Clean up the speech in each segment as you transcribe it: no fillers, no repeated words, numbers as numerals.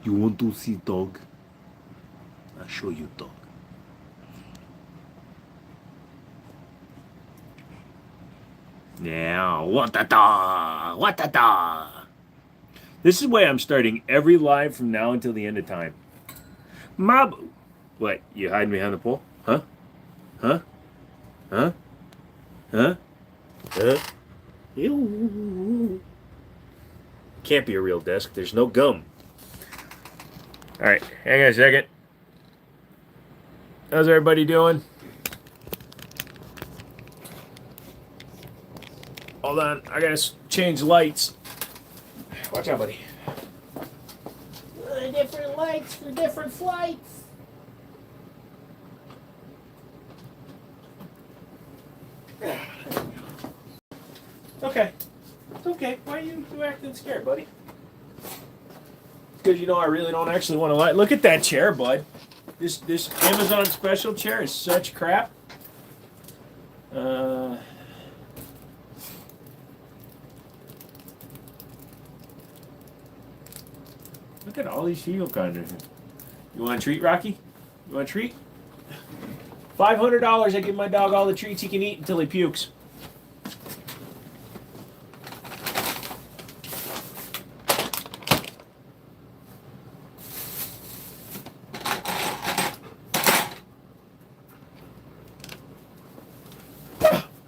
You want to see dog? I'll show you dog. Now, what the dog? What the dog? This is why I'm starting every live from now until the end of time. Mob. What? You hiding behind the pole? Huh? Huh? Huh? Huh? Huh? Ew. Can't be a real desk. There's no gum. All right, hang on a second. How's everybody doing? Hold on, I gotta change lights. Watch out, buddy. Different lights for different flights. Okay. It's okay. Why are you acting scared, buddy? Because you know I really don't actually want to lie. Look at that chair, bud. This Amazon special chair is such crap. Look at all these shield condoms. You want a treat, Rocky? You want a treat? $500. I give my dog all the treats he can eat until he pukes.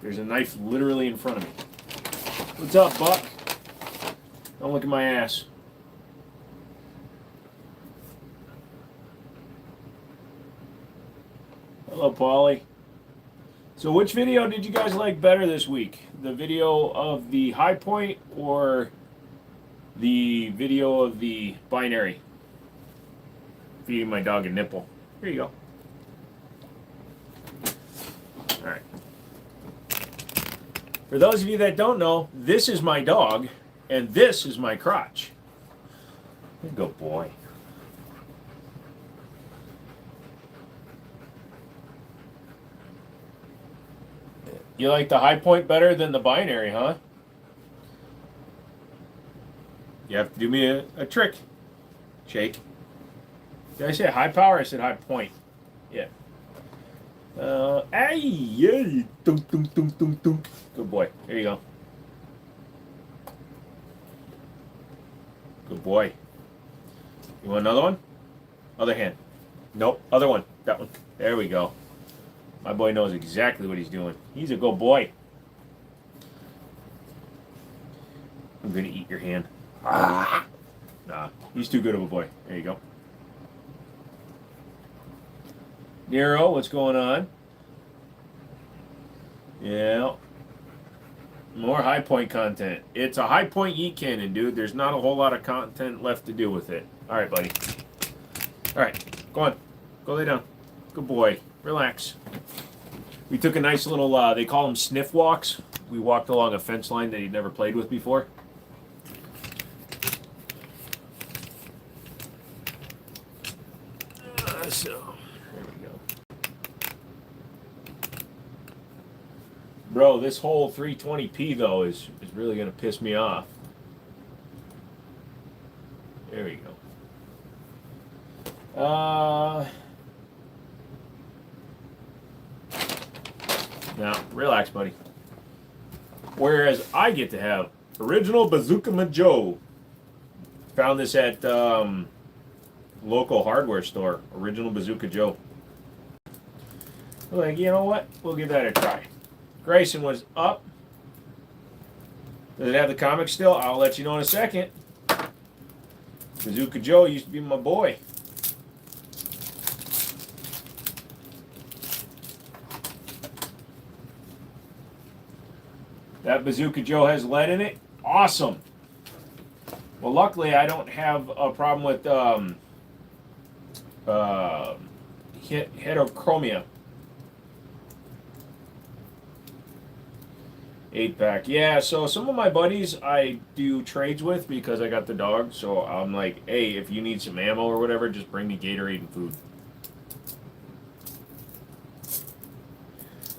There's a knife literally in front of me. What's up, Buck? Don't look at my ass. Hello, Paulie. So which video did you guys like better this week? The video of the high point or the video of the binary? Feeding my dog a nipple. Here you go. All right. For those of you that don't know, this is my dog, and this is my crotch. Good boy. You like the high point better than the binary, huh? You have to do me a trick, Shake. Did I say high power? I said high point. Yeah. Ay, yeah. Dunk, dunk, dunk, dunk, dunk. Good boy. Here you go. Good boy. You want another one? Other hand. Nope. Other one. That one. There we go. My boy knows exactly what he's doing. He's a good boy. I'm going to eat your hand. Ah. Nah, he's too good of a boy. There you go. Nero, what's going on? Yeah. More high point content. It's a high point yeet cannon, dude. There's not a whole lot of content left to do with it. All right, buddy. All right, go on. Go lay down. Good boy. Relax. We took a nice little, they call them sniff walks. We walked along a fence line that he'd never played with before. So, there we go. Bro, this whole 320p, though, is really going to piss me off. There we go. Now, relax, buddy. Whereas I get to have original Bazooka Majo. Found this at local hardware store. Original Bazooka Joe. Like, you know what? We'll give that a try. Grayson was up. Does it have the comic still? I'll let you know in a second. Bazooka Joe used to be my boy. That Bazooka Joe has lead in it. Awesome. Well, luckily I don't have a problem with heterochromia. 8-pack. Yeah, so some of my buddies I do trades with because I got the dog. So I'm like, hey, if you need some ammo or whatever, just bring me Gatorade and food.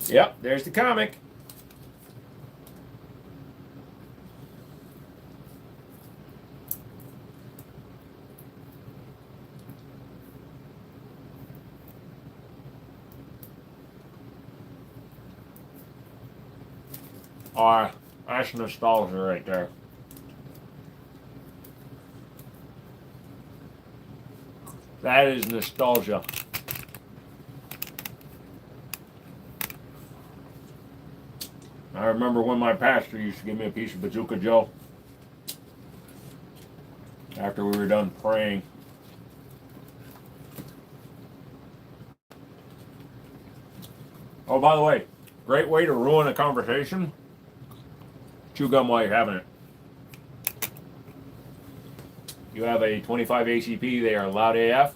Yep, there's the comic. That's nostalgia right there. That is nostalgia. I remember when my pastor used to give me a piece of Bazooka Joe after we were done praying. Oh, by the way, great way to ruin a conversation. Chew gum while you're having it. You have a 25 ACP, they are loud AF.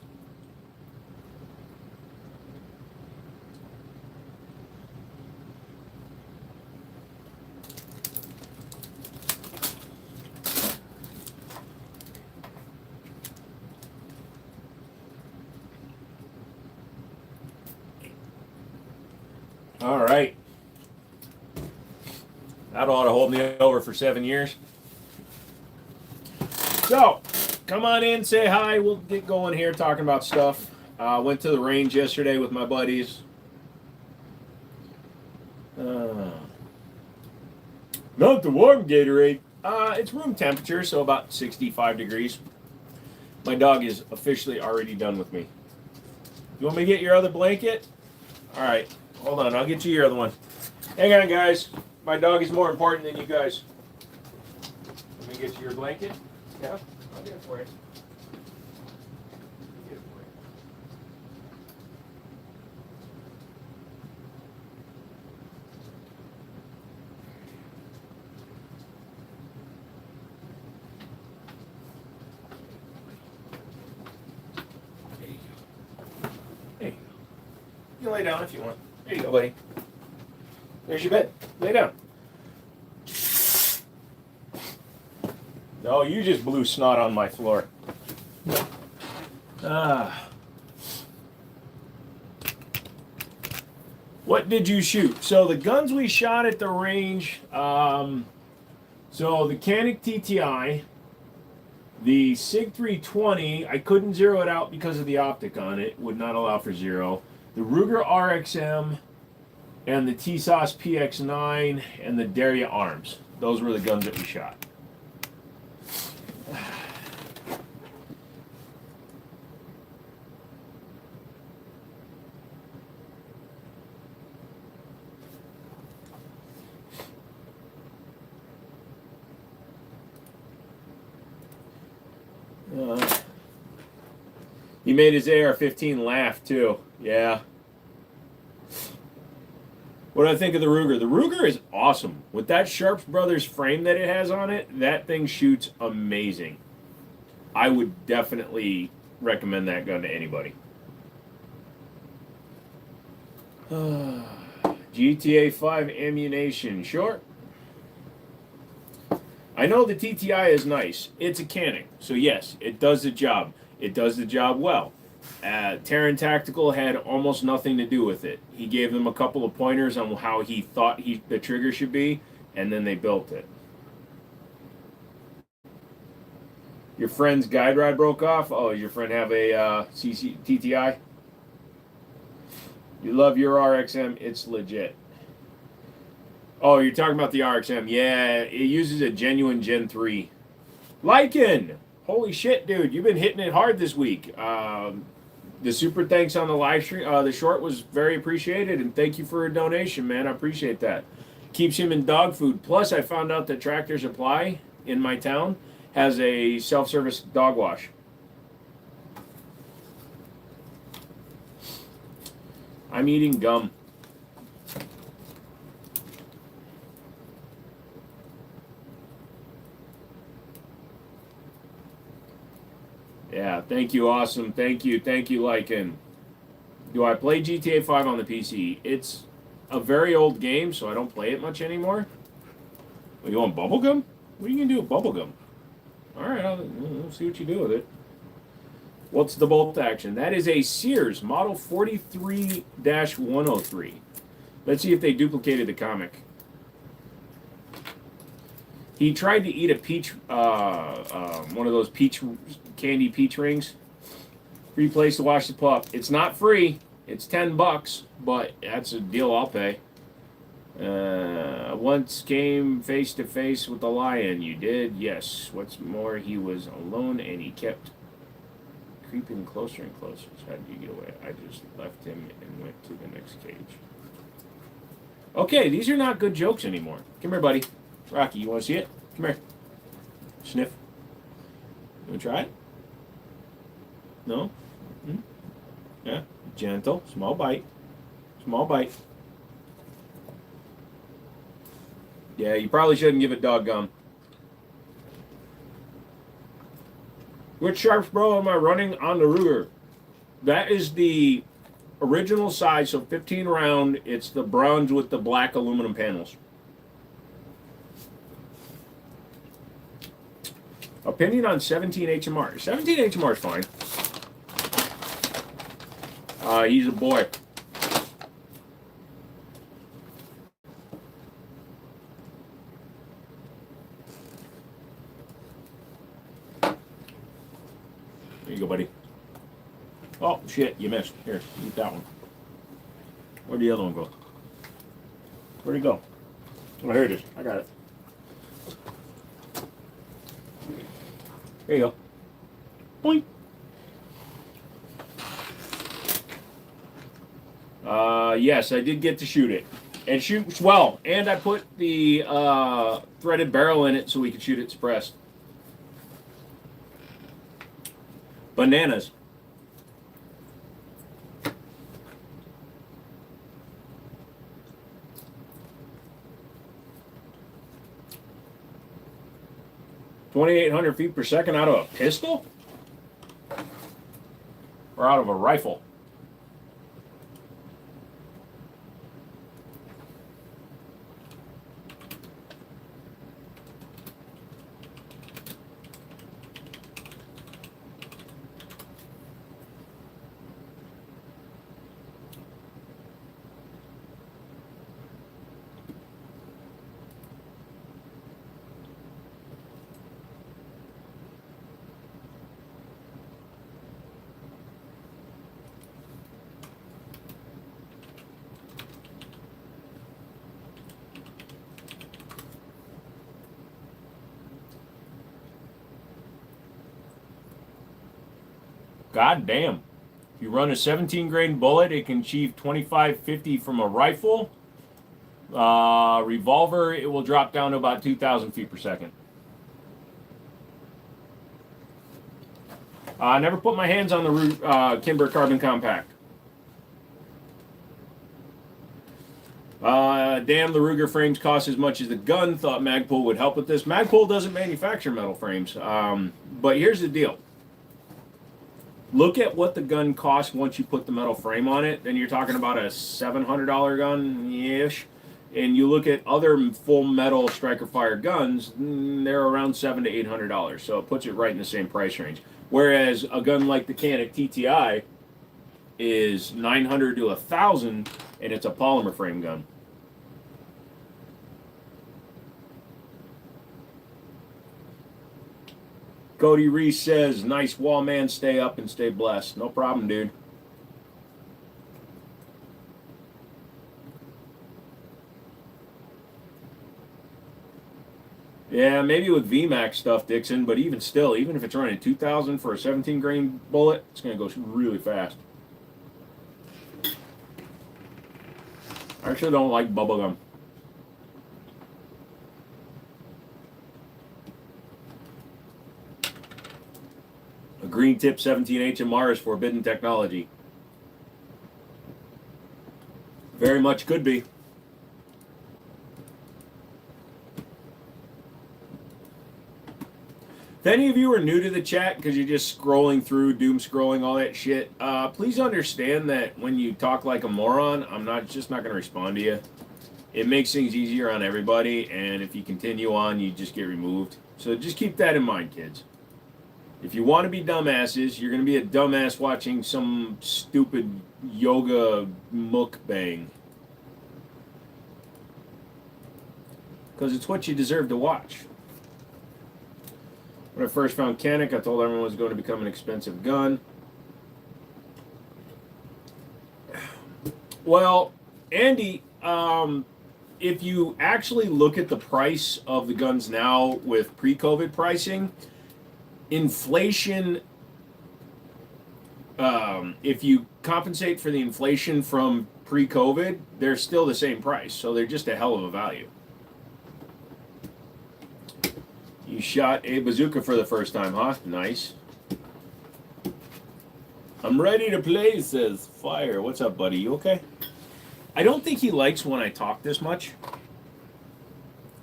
All right. That ought to hold me over for 7 years. So, come on in, say hi. We'll get going here talking about stuff. Went to the range yesterday with my buddies. Not the warm Gatorade. It's room temperature, so about 65 degrees. My dog is officially already done with me. You want me to get your other blanket? All right. Hold on, I'll get you your other one. Hang on, guys. My dog is more important than you guys. Let me get you your blanket. Yeah, I'll get it for you. Get it for you. There you go. There you go. You can lay down if you want. There you go, buddy. There's your bed. Lay down. No, you just blew snot on my floor. What did you shoot? So the guns we shot at the range, so the Canik TTI, the SIG 320, I couldn't zero it out because of the optic on it, would not allow for zero. The Ruger RXM, and the TSOS PX9, and the Daria Arms. Those were the guns that we shot. He made his AR-15 laugh too. Yeah. What do I think of the Ruger? The Ruger is awesome. With that Sharps Brothers frame that it has on it, that thing shoots amazing. I would definitely recommend that gun to anybody. GTA 5 ammunition. Short? I know the TTI is nice. It's a Canik. So yes, it does the job. It does the job well. Terran Tactical had almost nothing to do with it. He gave them a couple of pointers on how he thought the trigger should be, and then they built it. Your friend's guide rod broke off? Oh, your friend have a TTI? You love your RXM? It's legit. Oh, you're talking about the RXM. Yeah, it uses a genuine Gen 3. Lycan! Holy shit, dude. You've been hitting it hard this week. The super thanks on the live stream, the short was very appreciated, and thank you for a donation, man. I appreciate that. Keeps him in dog food. Plus, I found out that Tractor Supply in my town has a self-service dog wash. I'm eating gum. Yeah, thank you, awesome. Thank you, Lycan. Do I play GTA 5 on the PC? It's a very old game, so I don't play it much anymore. Well, you want bubblegum? What are you going to do with bubblegum? Alright, I'll see what you do with it. What's the bolt action? That is a Sears Model 43-103. Let's see if they duplicated the comic. He tried to eat a peach, one of those candy peach rings. Free place to watch the pup. It's not free. It's $10, but that's a deal I'll pay. Once came face to face with the lion. You did? Yes. What's more, he was alone and he kept creeping closer and closer. So how did you get away? I just left him and went to the next cage. Okay, these are not good jokes anymore. Come here, buddy. Rocky, you want to see it? Come here. Sniff. You want to try it? No? Hmm? Yeah. Gentle. Small bite. Small bite. Yeah, you probably shouldn't give it dog gum. Which Sharps Bro am I running on the Ruger? That is the original size, so 15 round. It's the bronze with the black aluminum panels. Opinion on 17 HMR. 17 HMR is fine. He's a boy. There you go, buddy. Oh, shit, you missed. Here, eat that one. Where'd the other one go? Where'd it go? Oh, here it is. I got it. There you go. Boink. Yes, I did get to shoot it. It shoots well. And I put the threaded barrel in it so we could shoot it suppressed. Bananas. .2800 feet per second out of a pistol? Or out of a rifle? God damn. If you run a 17 grain bullet, it can achieve 2550 from a rifle. Revolver, it will drop down to about 2,000 feet per second. I never put my hands on the Kimber Carbon Compact. Damn, the Ruger frames cost as much as the gun. Thought Magpul would help with this. Magpul doesn't manufacture metal frames. But here's the deal. Look at what the gun costs once you put the metal frame on it. Then you're talking about a $700 gun-ish. And you look at other full metal striker fire guns, they're around $700 to $800. So it puts it right in the same price range. Whereas a gun like the Canik TTI is $900 to $1,000, and it's a polymer frame gun. Cody Reese says, nice wall, man. Stay up and stay blessed. No problem, dude. Yeah, maybe with VMAX stuff, Dixon, but even still, even if it's running 2,000 for a 17 grain bullet, it's going to go really fast. I actually don't like bubblegum. A green tip 17 HMR is forbidden technology. Very much could be. If any of you are new to the chat because you're just scrolling through, doom scrolling, all that shit, please understand that when you talk like a moron, I'm just not going to respond to you. It makes things easier on everybody, and if you continue on, you just get removed. So just keep that in mind, kids. If you want to be dumbasses, you're going to be a dumbass watching some stupid yoga mukbang. Because it's what you deserve to watch. When I first found Canik, I told everyone it was going to become an expensive gun. Well, Andy, if you actually look at the price of the guns now with pre-COVID pricing, inflation, if you compensate for the inflation from pre-COVID, they're still the same price. So they're just a hell of a value. You shot a bazooka for the first time, huh? Nice. I'm ready to play, says Fire. What's up, buddy? You okay? I don't think he likes when I talk this much.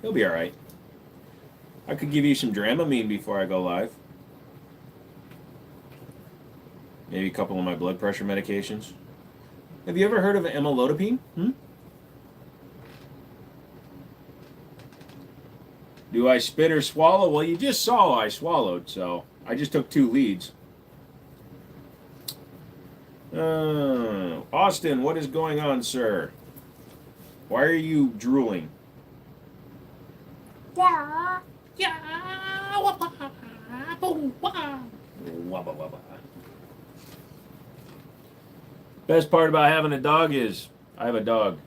He'll be alright. I could give you some Dramamine before I go live. Maybe a couple of my blood pressure medications. Have you ever heard of amlodipine? Do I spit or swallow? Well, you just saw I swallowed, so I just took 2 leads. Austin, what is going on, sir? Why are you drooling? Yeah. Wabba wabba. Best part about having a dog is I have a dog.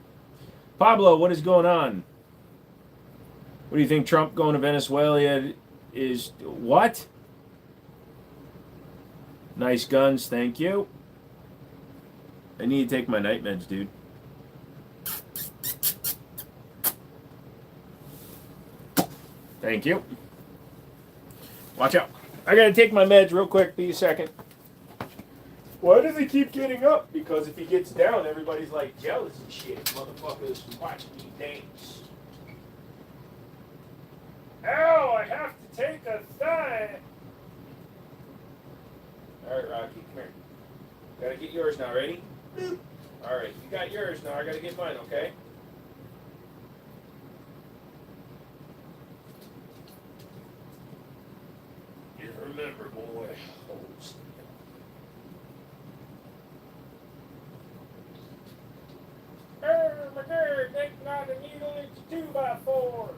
Pablo, what is going on? What do you think Trump going to Venezuela is? What? Nice guns, thank you. I need to take my night meds, dude. Thank you. Watch out. I gotta take my meds real quick. Be a second. Why does he keep getting up? Because if he gets down, everybody's like jealous and shit. Motherfuckers watch me dance. Ow, I have to take a thigh. Alright, Rocky, come here. Gotta get yours now, ready? Alright, you got yours now, I gotta get mine, okay? You remember, boy. Hold still. My girl, taking out the needle, it's a 2x4.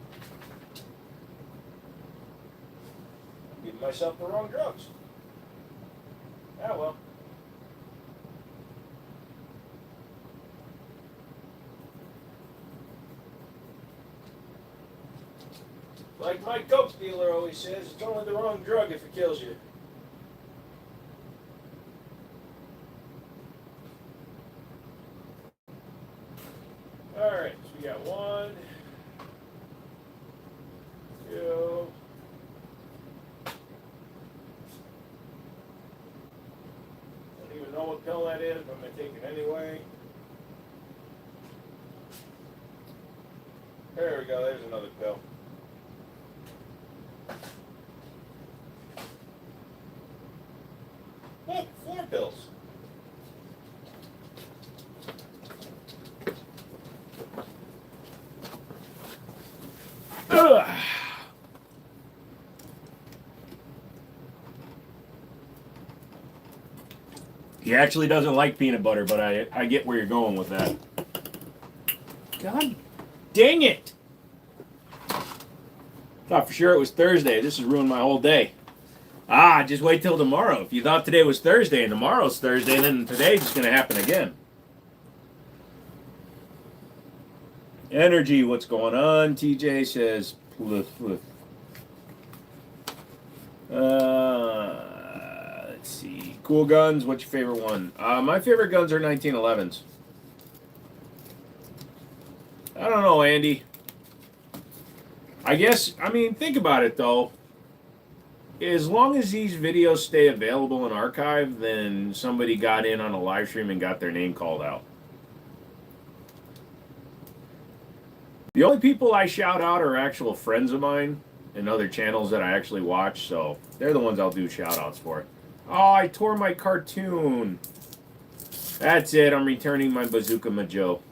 I'm giving myself the wrong drugs. Ah, well. Like my coke dealer always says, it's only the wrong drug if it kills you. Alright, so we got 1, 2. I don't even know what pill that is, but I'm going to take it anyway. There we go, there's another pill. Look, 4 pills. Ugh. He actually doesn't like peanut butter, but I get where you're going with that. God dang it! Thought for sure it was Thursday. This has ruined my whole day. Just wait till tomorrow. If you thought today was Thursday and tomorrow's Thursday, then today's just going to happen again. Energy, what's going on? TJ says, let's see. Cool guns, what's your favorite one? My favorite guns are 1911s. I don't know, Andy. I guess, think about it, though. As long as these videos stay available in archive, then somebody got in on a live stream and got their name called out. The only people I shout out are actual friends of mine and other channels that I actually watch, so they're the ones I'll do shout outs for. Oh, I tore my cartoon. That's it, I'm returning my Bazooka Majo.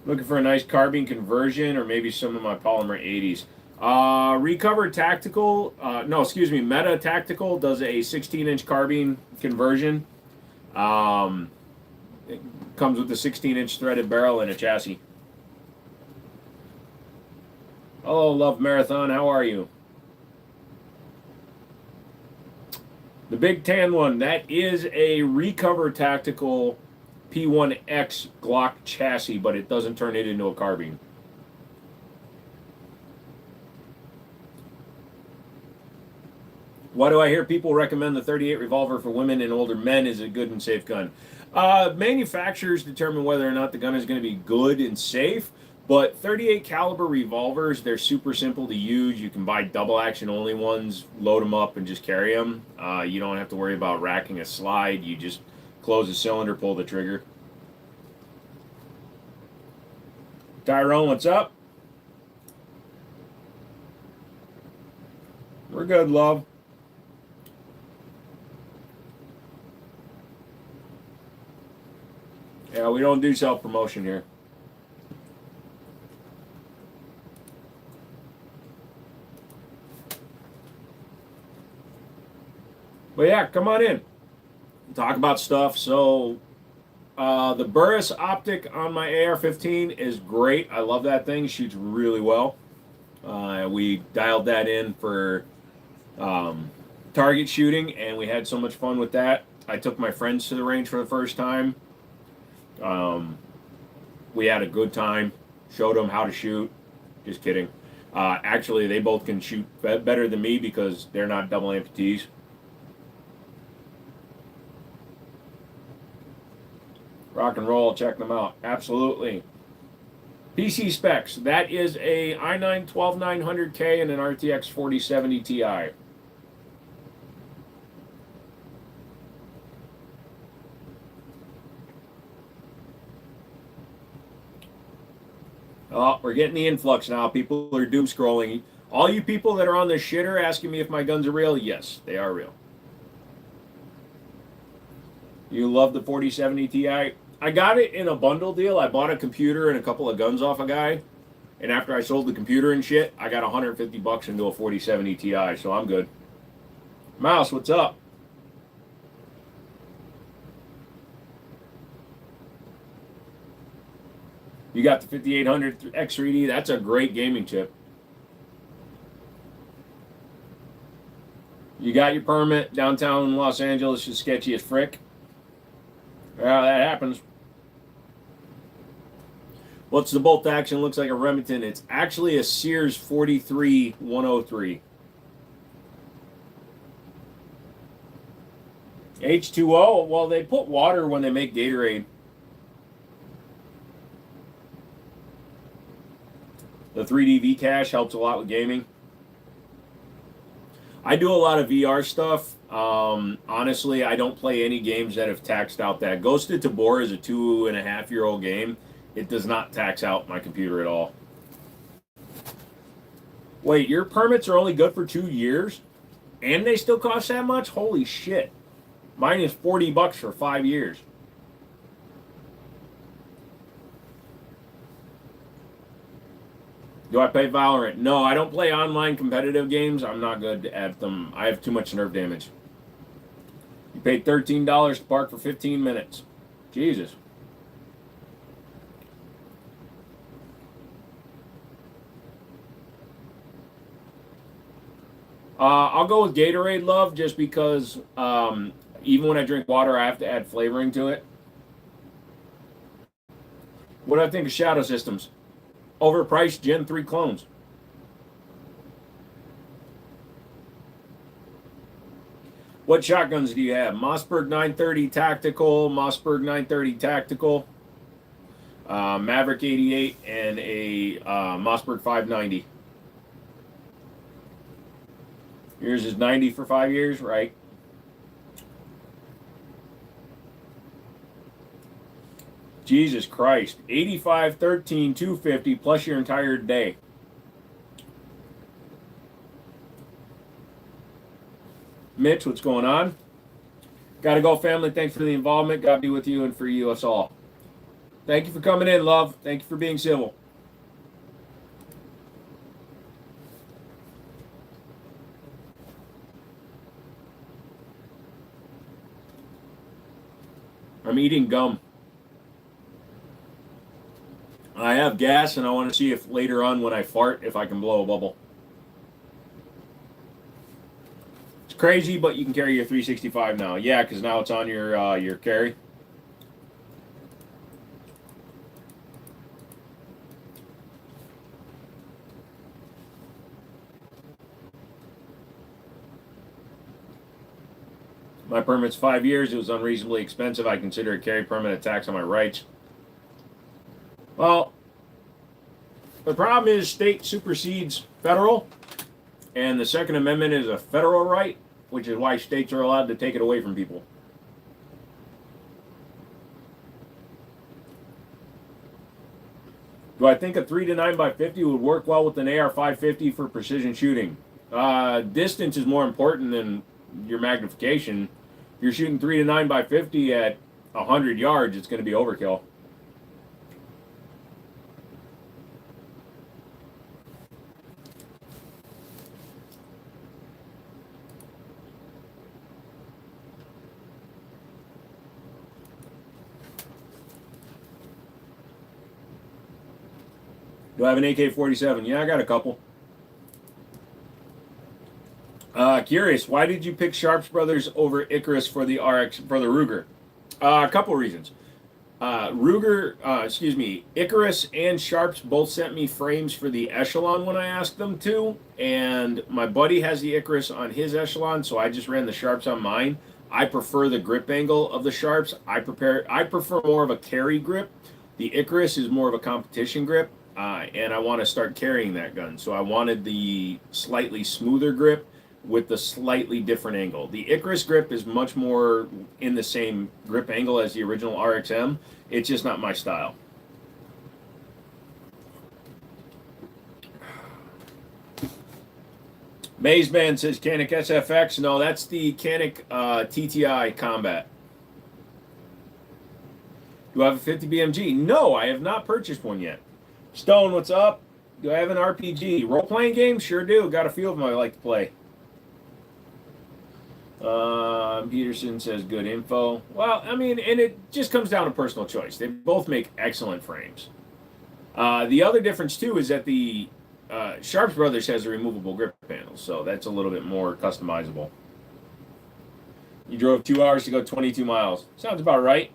Looking for a nice carbine conversion or maybe some of my polymer 80s. Recover Tactical, Meta Tactical does a 16-inch carbine conversion. It comes with a 16-inch threaded barrel and a chassis. Hello, Love Marathon, how are you? The big tan one, that is a Recover Tactical P1X Glock chassis, but it doesn't turn it into a carbine. Why do I hear people recommend the 38 revolver for women and older men is a good and safe gun? Manufacturers determine whether or not the gun is going to be good and safe, but 38 caliber revolvers, they're super simple to use. You can buy double action only ones, load them up and just carry them. You don't have to worry about racking a slide. You just close the cylinder, pull the trigger. Tyrone, what's up? We're good, love. Yeah, we don't do self-promotion here. But yeah, come on in. Talk about stuff. So, the Burris optic on my AR-15 is great. I love that thing. It shoots really well. We dialed that in for target shooting, and we had so much fun with that. I took my friends to the range for the first time. We had a good time. Showed them how to shoot. Just kidding. Actually, they both can shoot better than me because they're not double amputees. Rock and roll, check them out. Absolutely. PC specs. That is a i9 12900K and an RTX 4070 Ti. Oh, we're getting the influx now. People are doom scrolling. All you people that are on this shitter asking me if my guns are real, yes, they are real. You love the 4070 Ti? I got it in a bundle deal. I bought a computer and a couple of guns off a guy. And after I sold the computer and shit, I got 150 bucks into a 4070 Ti, so I'm good. Mouse, what's up? You got the 5800 X3D. That's a great gaming chip. You got your permit. Downtown Los Angeles is sketchy as frick. Yeah, that happens. What's the bolt action? Looks like a Remington. It's actually a Sears 43103. H2O? Well, they put water when they make Gatorade. The 3D V-Cache helps a lot with gaming. I do a lot of VR stuff. Honestly, I don't play any games that have taxed out that. Ghosted Tabor is a 2.5-year-old game. It does not tax out my computer at all. Wait, your permits are only good for 2 years? And they still cost that much? Holy shit. Mine is 40 bucks for 5 years. Do I play Valorant? No, I don't play online competitive games. I'm not good at them. I have too much nerve damage. You paid $13 to park for 15 minutes. Jesus. I'll go with Gatorade, love, just because even when I drink water, I have to add flavoring to it. What do I think of Shadow Systems? Overpriced Gen 3 clones. What shotguns do you have? Mossberg 930 Tactical, Mossberg 930 Tactical, Maverick 88, and a Mossberg 590. Yours is 90 for 5 years, right? Jesus Christ. 85, 13, 250 plus your entire day. Mitch, what's going on? Gotta go, family. Thanks for the involvement. God be with you and for you, us all. Thank you for coming in, love. Thank you for being civil. I'm eating gum. I have gas, and I want to see if later on when I fart, if I can blow a bubble. Crazy, but you can carry your 365 now. Yeah, because now it's on your carry. My permit's 5 years. It was unreasonably expensive. I consider it carry permanent tax on my rights. Well, the problem is state supersedes federal, and the Second Amendment is a federal right, which is why states are allowed to take it away from people. Do I think a 3 to 9 by 50 would work well with an AR 550 for precision shooting? Distance is more important than your magnification. If you're shooting 3 to 9 by 50 at 100 yards, it's going to be overkill. Do I have an AK-47? Yeah, I got a couple. Curious, why did you pick Sharps Brothers over Icarus for the Ruger? A couple reasons. Icarus and Sharps both sent me frames for the Echelon when I asked them to, and my buddy has the Icarus on his Echelon, so I just ran the Sharps on mine. I prefer the grip angle of the Sharps. I prefer more of a carry grip. The Icarus is more of a competition grip, and I want to start carrying that gun, so I wanted the slightly smoother grip with the slightly different angle. The Icarus grip is much more in the same grip angle as the original RXM. It's just not my style. Maze Man says Canik SFX. No, that's the Canik TTI Combat. Do I have a 50 BMG? No, I have not purchased one yet. Stone, what's up? Do I have an RPG? Role-playing game? Sure do. Got a few of them I like to play. Peterson says good info. Well, I mean, and it just comes down to personal choice. They both make excellent frames. The other difference, too, is that the Sharps Brothers has a removable grip panel, so that's a little bit more customizable. You drove 2 hours to go 22 miles. Sounds about right.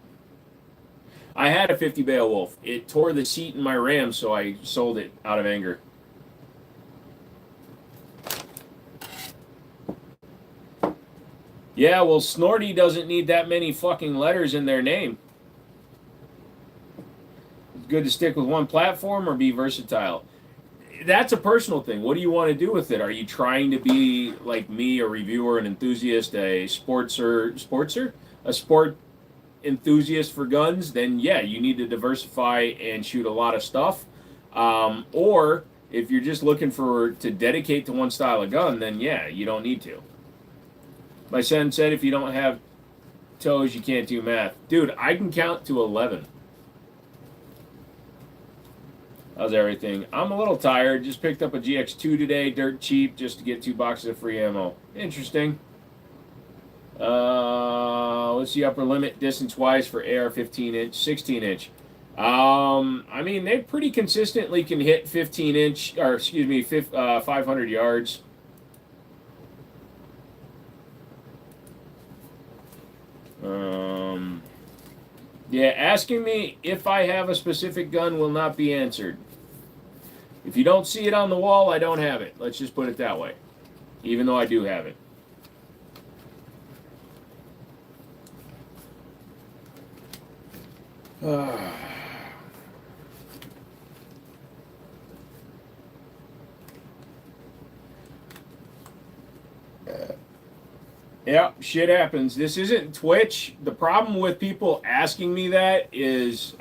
I had a 50 Beowulf. It tore the seat in my Ram, so I sold it out of anger. Yeah, well, Snorty doesn't need that many fucking letters in their name. It's good to stick with one platform or be versatile. That's a personal thing. What do you want to do with it? Are you trying to be like me, a reviewer, an enthusiast, a sport enthusiast for guns? Then yeah, you need to diversify and shoot a lot of stuff. Or if you're just looking to dedicate to one style of gun, then yeah, you don't need to. My son said if you don't have toes, you can't do math. Dude, I can count to 11. How's everything? I'm a little tired. Just picked up a GX2 today, dirt cheap, just to get 2 boxes of free ammo. Interesting. What's the upper limit distance-wise for AR 15-inch, 16-inch? I mean, they pretty consistently can hit 15-inch, or excuse me, 500 yards. Yeah, asking me if I have a specific gun will not be answered. If you don't see it on the wall, I don't have it. Let's just put it that way. Even though I do have it. Yeah, shit happens. This isn't Twitch. The problem with people asking me that is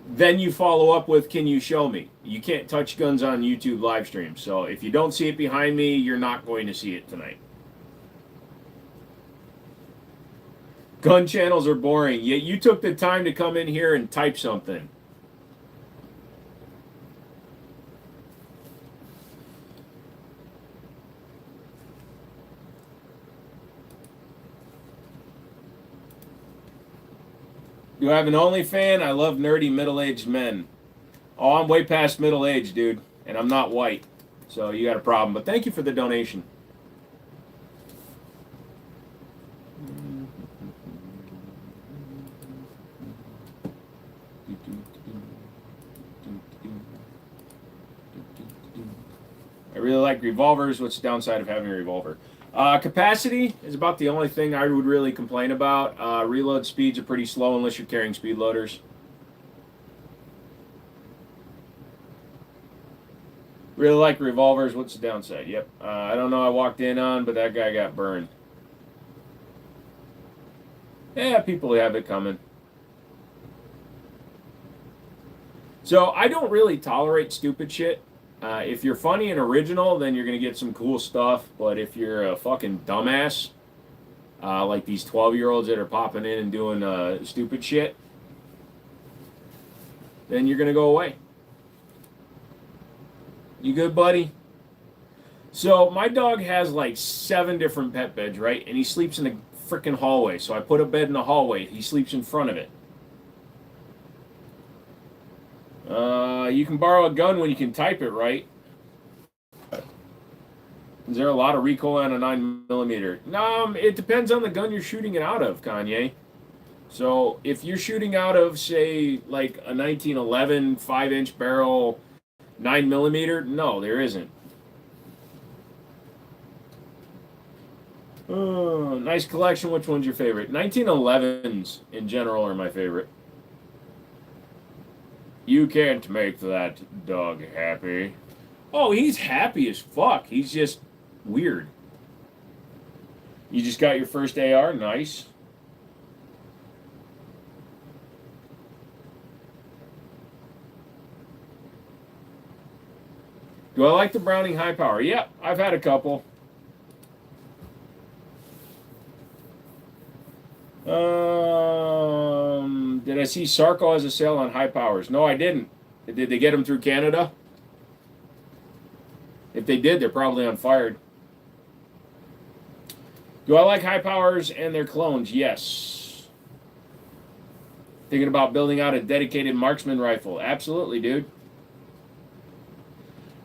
then you follow up with, can you show me? You can't touch guns on YouTube live stream. So if you don't see it behind me, you're not going to see it tonight. Gun channels are boring. Yet you took the time to come in here and type something. Do I have an OnlyFan? I love nerdy middle-aged men. Oh, I'm way past middle age, dude. And I'm not white. So you got a problem. But thank you for the donation. I really like revolvers. What's the downside of having a revolver? Capacity is about the only thing I would really complain about. Reload speeds are pretty slow unless you're carrying speed loaders. Really like revolvers. What's the downside? Yep. I don't know I walked in on, but that guy got burned. Yeah, people have it coming. So I don't really tolerate stupid shit. If you're funny and original, then you're going to get some cool stuff. But if you're a fucking dumbass, like these 12-year-olds that are popping in and doing stupid shit, then you're going to go away. You good, buddy? So my dog has like 7 different pet beds, right? And he sleeps in the freaking hallway. So I put a bed in the hallway. He sleeps in front of it. You can borrow a gun when you can type it, right? Is there a lot of recoil on a 9mm? No, it depends on the gun you're shooting it out of, Kanye. So if you're shooting out of, say, like a 1911 5-inch barrel 9mm, no, there isn't. Nice collection. Which one's your favorite? 1911s in general are my favorite. You can't make that dog happy. Oh, he's happy as fuck. He's just weird. You just got your first AR? Nice. Do I like the Browning high power? Yep, I've had a couple. Did I see Sarko has a sale on high powers? No, I didn't. Did they get them through Canada? If they did, they're probably unfired. Do I like high powers and their clones? Yes. Thinking about building out a dedicated marksman rifle? Absolutely, dude.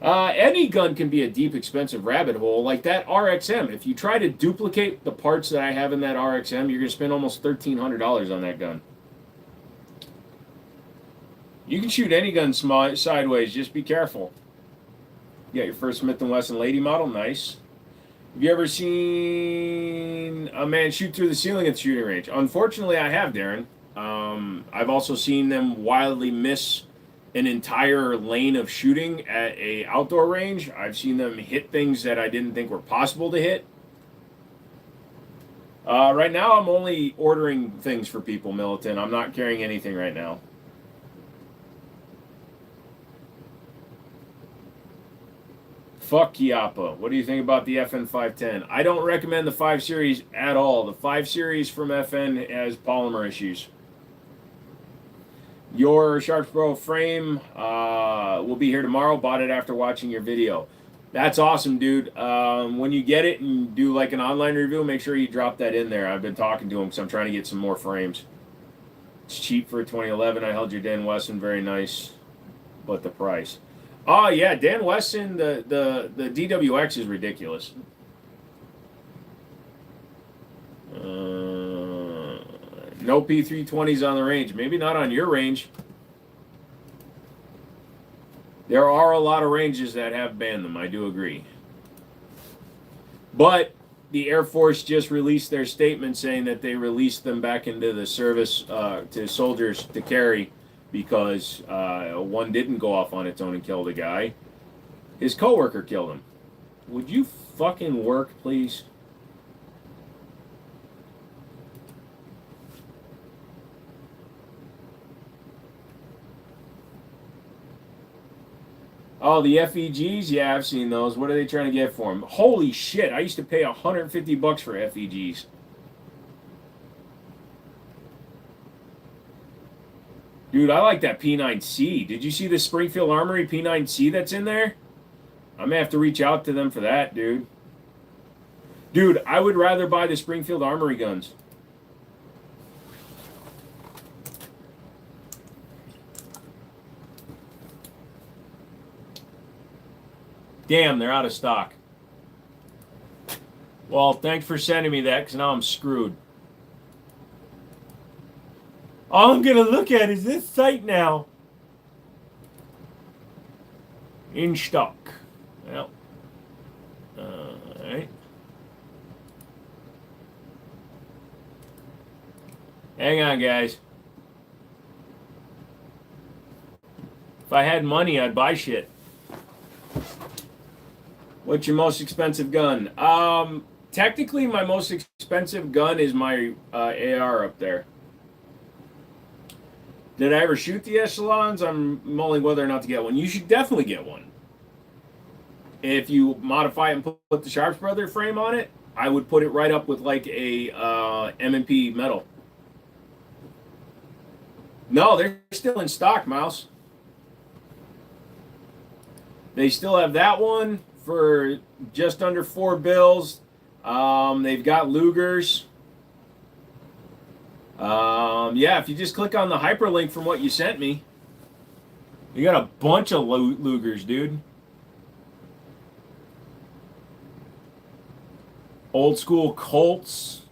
Any gun can be a deep, expensive rabbit hole, like that RXM. If you try to duplicate the parts that I have in that RXM, you're going to spend almost $1,300 on that gun. You can shoot any gun sideways, just be careful. You got your first Smith & Wesson Lady model, nice. Have you ever seen a man shoot through the ceiling at the shooting range? Unfortunately, I have, Darren. I've also seen them wildly miss an entire lane of shooting at a outdoor range. I've seen them hit things that I didn't think were possible to hit. Right now, I'm only ordering things for people, Militant. I'm not carrying anything right now. Fuck Chiappa. What do you think about the FN 510? I don't recommend the 5 Series at all. The 5 Series from FN has polymer issues. Your Sharps Pro frame will be here tomorrow. Bought it after watching your video. That's awesome, dude. When you get it and do like an online review, make sure you drop that in there. I've been talking to him because I'm trying to get some more frames. It's cheap for 2011. I held your Dan Wesson. Very nice. But the price. Oh, yeah. Dan Wesson, the DWX is ridiculous. No P320s on the range. Maybe not on your range. There are a lot of ranges that have banned them. I do agree. But the Air Force just released their statement saying that they released them back into the service to soldiers to carry because one didn't go off on its own and kill the guy. His coworker killed him. Would you fucking work, please? Oh, the FEGs? Yeah, I've seen those. What are they trying to get for them? Holy shit, I used to pay $150 for FEGs. Dude, I like that P9C. Did you see the Springfield Armory P9C that's in there? I may have to reach out to them for that, dude. Dude, I would rather buy the Springfield Armory guns. Damn, they're out of stock. Well, thanks for sending me that, because now I'm screwed. All I'm going to look at is this site now. In stock. Well, alright. Hang on, guys. If I had money, I'd buy shit. What's your most expensive gun? Technically, my most expensive gun is my AR up there. Did I ever shoot the Echelons? I'm mulling whether or not to get one. You should definitely get one. If you modify it and put the Sharps Brother frame on it, I would put it right up with like a M&P metal. No, they're still in stock, Mouse. They still have that one for just under $4. They've got Lugers. Yeah, if you just click on the hyperlink from what you sent me, you got a bunch of Lugers, dude. Old school Colts.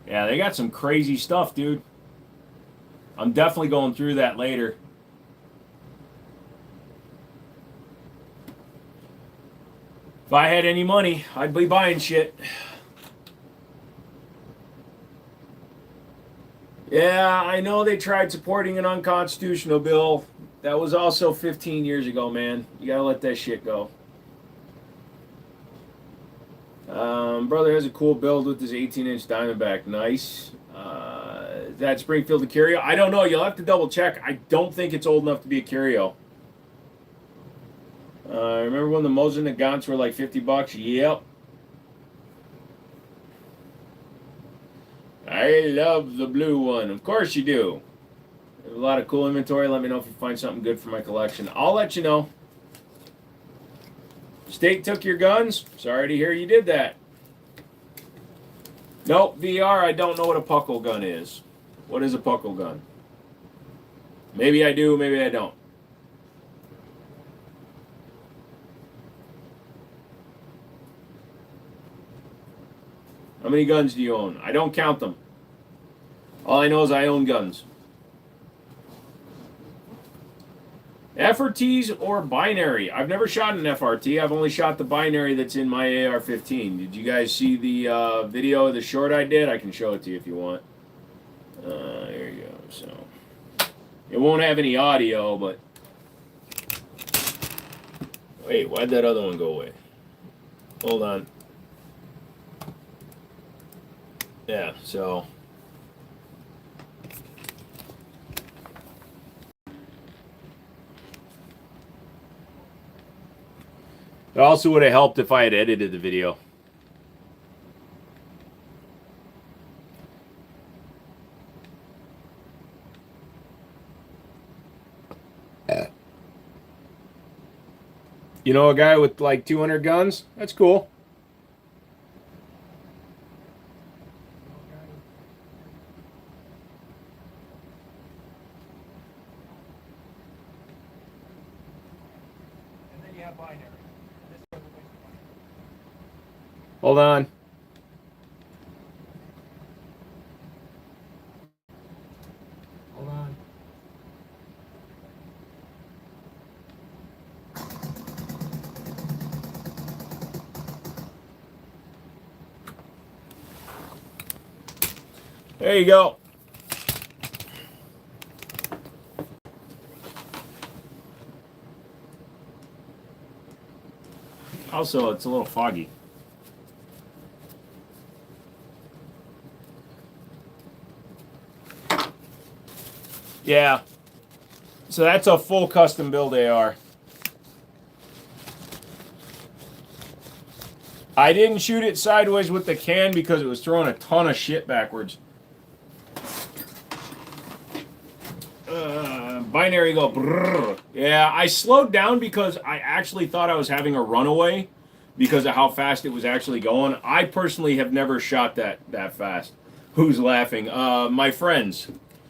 Yeah, they got some crazy stuff, dude. I'm definitely going through that later. If I had any money, I'd be buying shit. Yeah, I know they tried supporting an unconstitutional bill. That was also 15 years ago, man. You gotta let that shit go. Brother has a cool build with his 18-inch Diamondback. Nice. Is that Springfield a Curio? I don't know. You'll have to double check. I don't think it's old enough to be a Curio. Remember when the Mosin Nagants were like $50? Yep. I love the blue one. Of course you do. There's a lot of cool inventory. Let me know if you find something good for my collection. I'll let you know. State took your guns? Sorry to hear you did that. Nope, VR, I don't know what a puckle gun is. What is a puckle gun? Maybe I do, maybe I don't. How many guns do you own? I don't count them. All I know is I own guns. FRTs or binary? I've never shot an FRT. I've only shot the binary that's in my AR-15. Did you guys see the video of the short I did? I can show it to you if you want. There you go. So it won't have any audio, but wait, why'd that other one go away? Hold on. Yeah, so it also would have helped if I had edited the video. You know a guy with like 200 guns? That's cool. Hold on. Hold on. There you go. Also, it's a little foggy. Yeah. So that's a full custom build AR. I didn't shoot it sideways with the can because it was throwing a ton of shit backwards. Binary go brrr. Yeah, I slowed down because I actually thought I was having a runaway because of how fast it was actually going. I personally have never shot that fast. Who's laughing? My friends.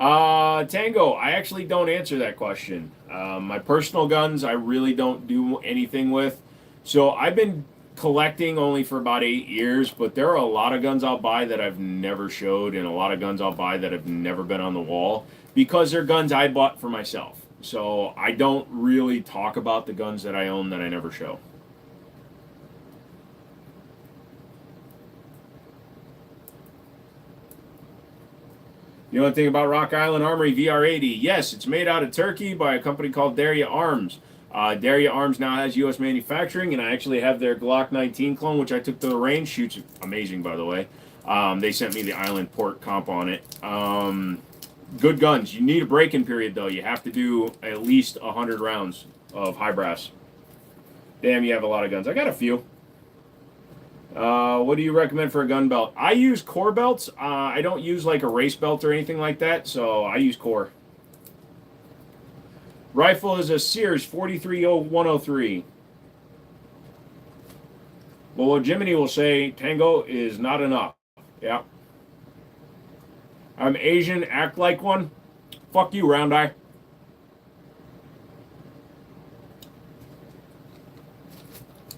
Tango, I actually don't answer that question. My personal guns, I really don't do anything with. So I've been collecting only for about 8 years, but there are a lot of guns I'll buy that I've never showed, and a lot of guns I'll buy that have never been on the wall because they're guns I bought for myself. So I don't really talk about the guns that I own that I never show. You know anything about Rock Island Armory VR80? Yes, it's made out of Turkey by a company called Daria Arms. Daria Arms now has U.S. manufacturing, and I actually have their Glock 19 clone, which I took to the range. Shoots amazing, by the way. They sent me the Island Port comp on it. Good guns. You need a break-in period, though. You have to do at least 100 rounds of high brass. Damn, you have a lot of guns. I got a few. What do you recommend for a gun belt? I use core belts. I don't use like a race belt or anything like that, so I use core. Rifle is a Sears 43103. Well, what Jiminy will say, Tango is not enough. Yeah. I'm Asian, act like one. Fuck you, round eye.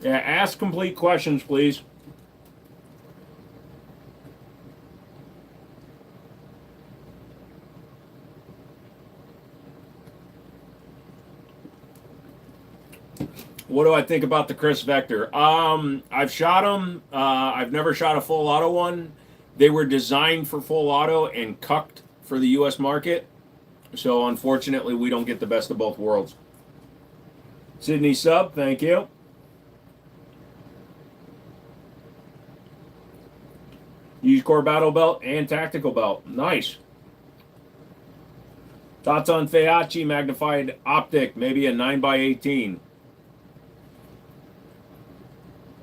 Yeah, ask complete questions, please. What do I think about the Chris Vector? I've shot them. I've never shot a full auto one. They were designed for full auto and cucked for the U.S. market. So unfortunately, we don't get the best of both worlds. Sydney Sub, thank you. Use core battle belt and tactical belt. Nice. Thoughts on Feyachi magnified optic, maybe a 9x18.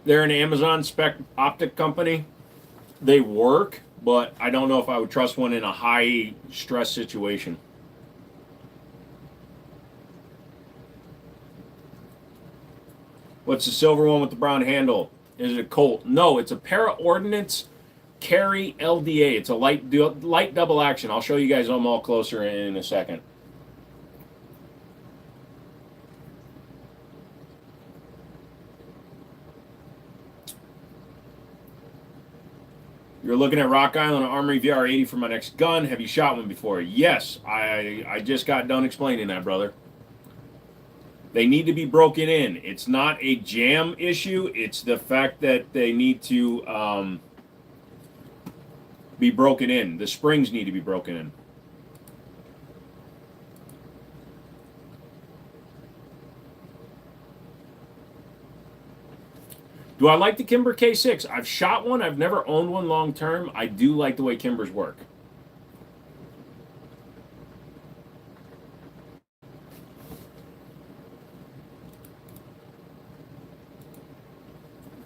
They're an Amazon spec optic company. They work, but I don't know if I would trust one in a high stress situation. What's the silver one with the brown handle? Is it a Colt? No, it's a Para Ordnance Carry LDA. It's a light double action. I'll show you guys them all closer in a second. You're looking at Rock Island Armory VR80 for my next gun. Have you shot one before? Yes, I just got done explaining that, brother. They need to be broken in. It's not a jam issue. It's the fact that they need to be broken in. The springs need to be broken in. Do I like the Kimber K6? I've shot one. I've never owned one long term. I do like the way Kimbers work.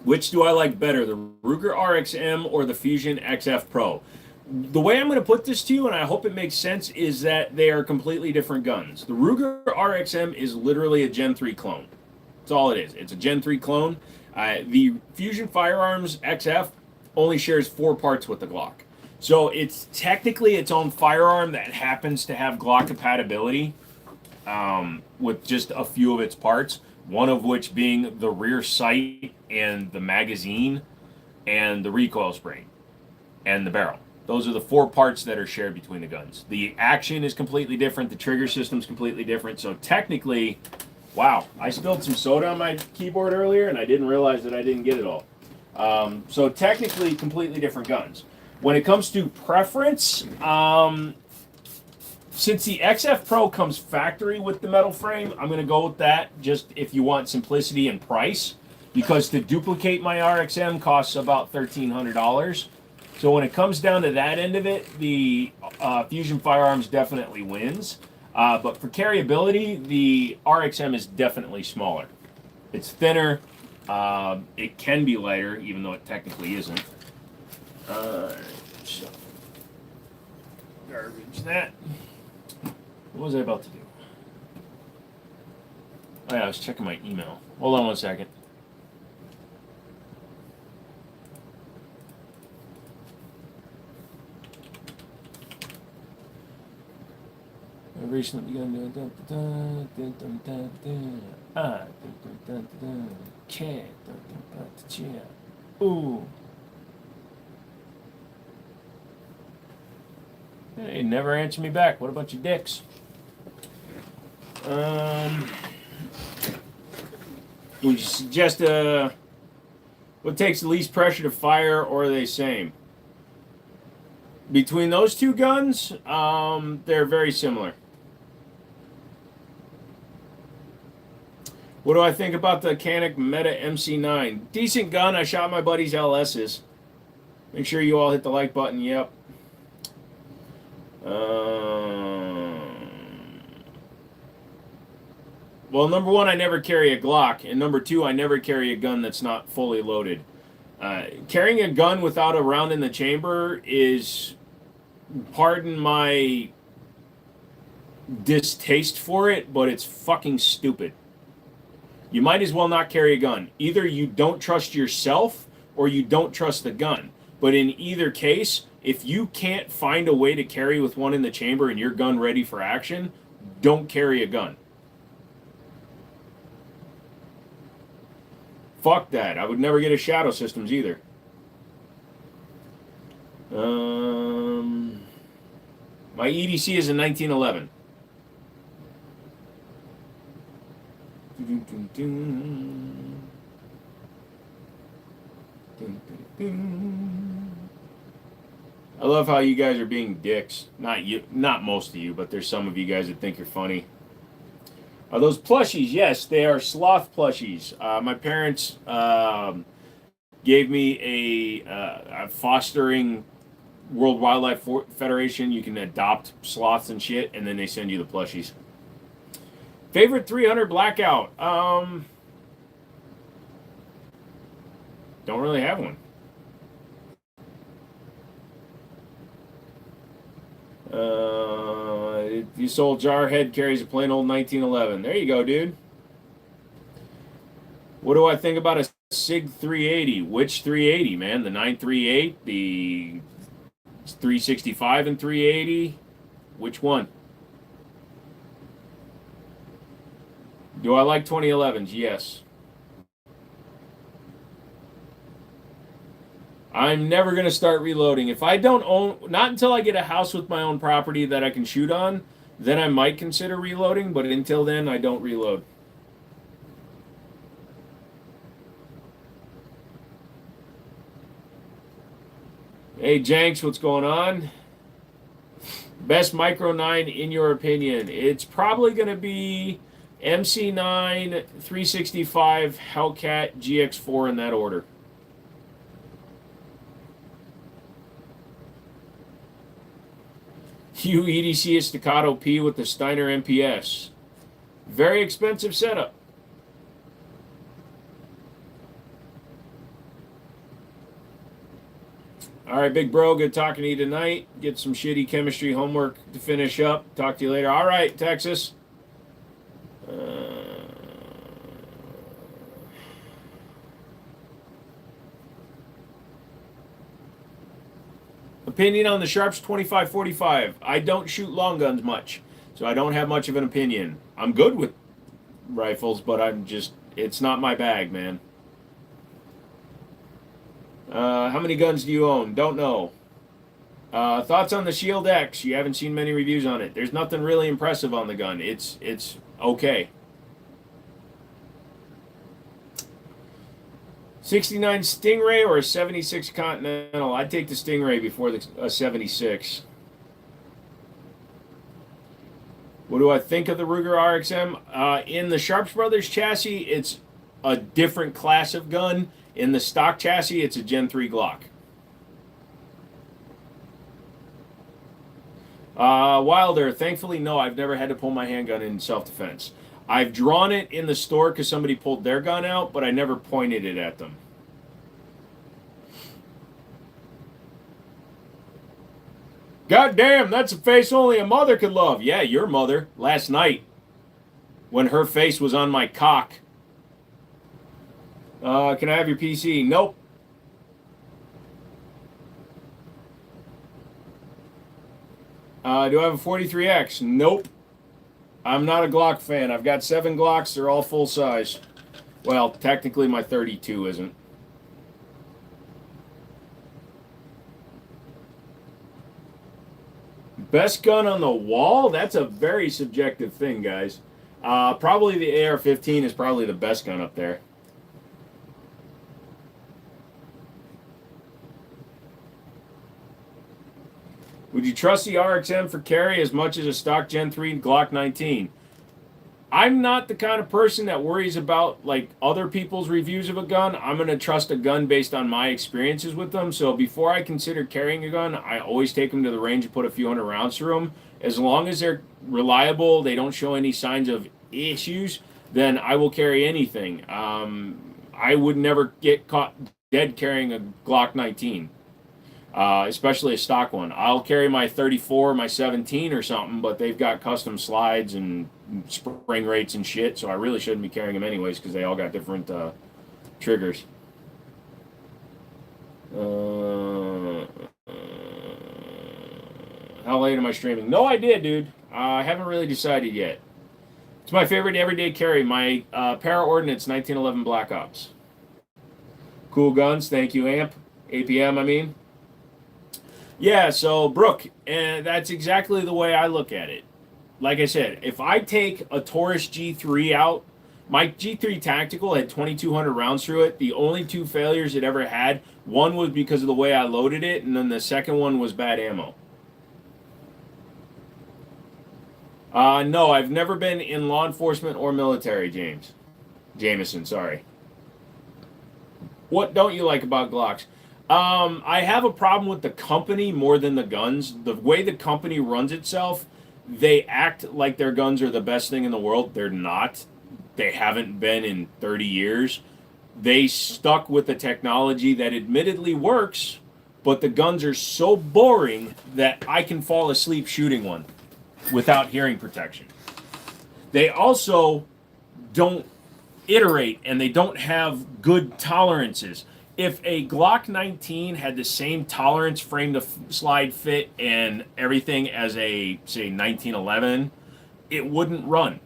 Which do I like better, the Ruger RXM or the Fusion XF Pro? The way I'm going to put this to you, and I hope it makes sense, is that they are completely different guns. The Ruger RXM is literally a Gen 3 clone. That's all it is. It's a Gen 3 clone. The Fusion Firearms XF only shares 4 parts with the Glock. So it's technically its own firearm that happens to have Glock compatibility with just a few of its parts, one of which being the rear sight and the magazine and the recoil spring and the barrel. Those are the 4 parts that are shared between the guns. The action is completely different. The trigger system is completely different. So technically, wow, I spilled some soda on my keyboard earlier, and I didn't realize that I didn't get it all. So technically, completely different guns. When it comes to preference, since the XF Pro comes factory with the metal frame, I'm going to go with that just if you want simplicity and price, because to duplicate my RXM costs about $1,300. So when it comes down to that end of it, the Fusion Firearms definitely wins. But for carryability, the RXM is definitely smaller. It's thinner. It can be lighter, even though it technically isn't. So garbage that. What was I about to do? Oh yeah, I was checking my email. Hold on one second. recently begun Ooh. Hey, never answer me back. What a bunch of dicks. Would you suggest what takes the least pressure to fire, or are they same? Between those two guns, they're very similar. What do I think about the Canik Meta MC9? Decent gun. I shot my buddy's LS's. Make sure you all hit the like button. Yep. Well, number one, I never carry a Glock, and number two, I never carry a gun that's not fully loaded. Carrying a gun without a round in the chamber is, pardon my distaste for it, but it's fucking stupid. You might as well not carry a gun. Either you don't trust yourself or you don't trust the gun. But in either case, if you can't find a way to carry with one in the chamber and your gun ready for action, don't carry a gun. Fuck that. I would never get a Shadow Systems either. My EDC is in 1911. I love how you guys are being dicks. Not you, not most of you, but there's some of you guys that think you're funny. Are those plushies? Yes, they are sloth plushies. My parents gave me a fostering World Wildlife Federation. You can adopt sloths and shit, and then they send you the plushies. Favorite 300 blackout? Don't really have one. If you sold Jarhead, carries a plain old 1911. There you go, dude. What do I think about a SIG 380? Which 380, man? The 938, the 365 and 380? Which one? Do I like 2011s? Yes. I'm never going to start reloading. If I don't own, not until I get a house with my own property that I can shoot on, then I might consider reloading, but until then, I don't reload. Hey, Janks, what's going on? Best Micro 9 in your opinion? It's probably going to be MC9, 365, Hellcat, GX4 in that order. Hugh EDC is Staccato P with the Steiner MPS. Very expensive setup. All right, big bro, good talking to you tonight. Get some shitty chemistry homework to finish up. Talk to you later. All right, Texas. Opinion on the Sharps 25-45. I don't shoot long guns much, so I don't have much of an opinion. I'm good with rifles, but it's not my bag, man. How many guns do you own? Don't know. Thoughts on the Shield X? You haven't seen many reviews on it. There's nothing really impressive on the gun. It's okay. 69 Stingray or a 76 Continental? I'd take the Stingray before the 76. What do I think of the Ruger RXM? In the Sharps Brothers chassis, it's a different class of gun. In the stock chassis, it's a Gen 3 Glock. Wilder, thankfully, no, I've never had to pull my handgun in self-defense. I've drawn it in the store because somebody pulled their gun out, but I never pointed it at them. God damn, that's a face only a mother could love. Yeah, your mother, last night, when her face was on my cock. Can I have your PC? Nope. Do I have a 43X? Nope. I'm not a Glock fan. I've got 7 Glocks. They're all full size. Well, technically my 32 isn't. Best gun on the wall? That's a very subjective thing, guys. Probably the AR-15 is probably the best gun up there. Would you trust the RXM for carry as much as a stock Gen 3 Glock 19? I'm not the kind of person that worries about like other people's reviews of a gun. I'm going to trust a gun based on my experiences with them. So before I consider carrying a gun, I always take them to the range and put a few hundred rounds through them. As long as they're reliable, they don't show any signs of issues, then I will carry anything. I would never get caught dead carrying a Glock 19. Especially a stock one. I'll carry my 34, my 17 or something, but they've got custom slides and spring rates and shit, so I really shouldn't be carrying them anyways because they all got different triggers. How late am I streaming? No idea, dude. I haven't really decided yet. It's my favorite everyday carry, my Para Ordnance 1911 Black Ops. Cool guns, thank you, Amp. APM, I mean. Yeah, so Brooke, and that's exactly the way I look at it. Like I said, if I take a Taurus G3 out, my G3 Tactical had 2,200 rounds through it. The only 2 failures it ever had, one was because of the way I loaded it, and then the second one was bad ammo. No, I've never been in law enforcement or military, Jameson, sorry. What don't you like about Glocks? I have a problem with the company more than the guns. The way the company runs itself, they act like their guns are the best thing in the world. They're not. They haven't been in 30 years. They stuck with the technology that admittedly works, but the guns are so boring that I can fall asleep shooting one without hearing protection. They also don't iterate and they don't have good tolerances. If a Glock 19 had the same tolerance, frame to slide fit, and everything as a, say, 1911, it wouldn't run.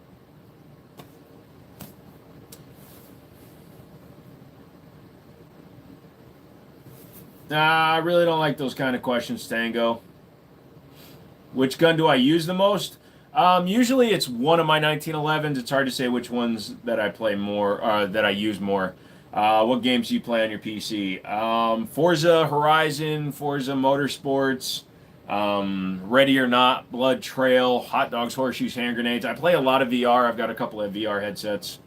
I really don't like those kind of questions, Tango. Which gun do I use the most? Usually it's one of my 1911s. It's hard to say which ones that I play more, that I use more. What games do you play on your PC? Forza Horizon, Forza Motorsports, Ready or Not, Blood Trail, Hot Dogs, Horseshoes, Hand Grenades. I play a lot of VR. I've got a couple of VR headsets.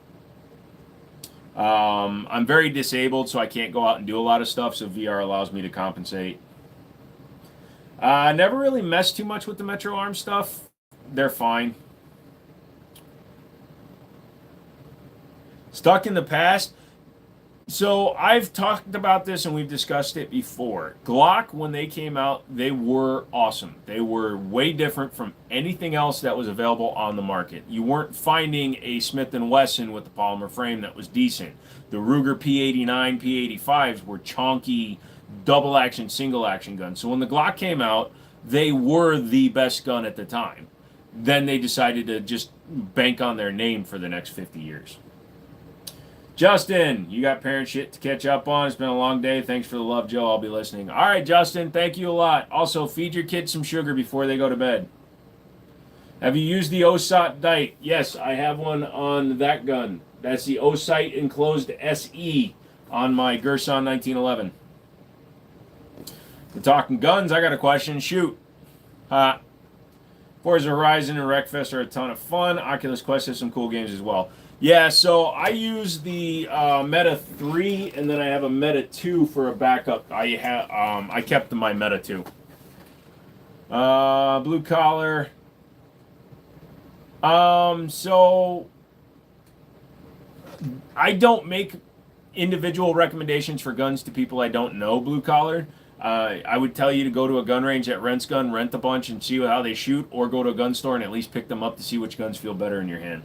I'm very disabled, so I can't go out and do a lot of stuff, so VR allows me to compensate. I never really messed too much with the Metro Arms stuff. They're fine. Stuck in the past. So I've talked about this and we've discussed it before. Glock, when they came out, they were awesome. They were way different from anything else that was available on the market. You weren't finding a Smith & Wesson with the polymer frame that was decent. The Ruger P89, P85s were chonky, double action, single action guns. So when the Glock came out, they were the best gun at the time. Then they decided to just bank on their name for the next 50 years. Justin, you got parent shit to catch up on. It's been a long day. Thanks for the love, Joe. I'll be listening. All right, Justin, thank you a lot. Also, feed your kids some sugar before they go to bed. Have you used the OSAT Dite? Yes, I have one on that gun. That's the OSITE enclosed SE on my Gerson 1911. We're talking guns. I got a question. Shoot. Forza Horizon and Wreckfest are a ton of fun. Oculus Quest has some cool games as well. Yeah, so I use the Meta 3, and then I have a Meta 2 for a backup. I kept my Meta 2. Blue collar. So I don't make individual recommendations for guns to people I don't know, blue collar. I would tell you to go to a gun range that rents gun, rent a bunch, and see how they shoot, or go to a gun store and at least pick them up to see which guns feel better in your hand.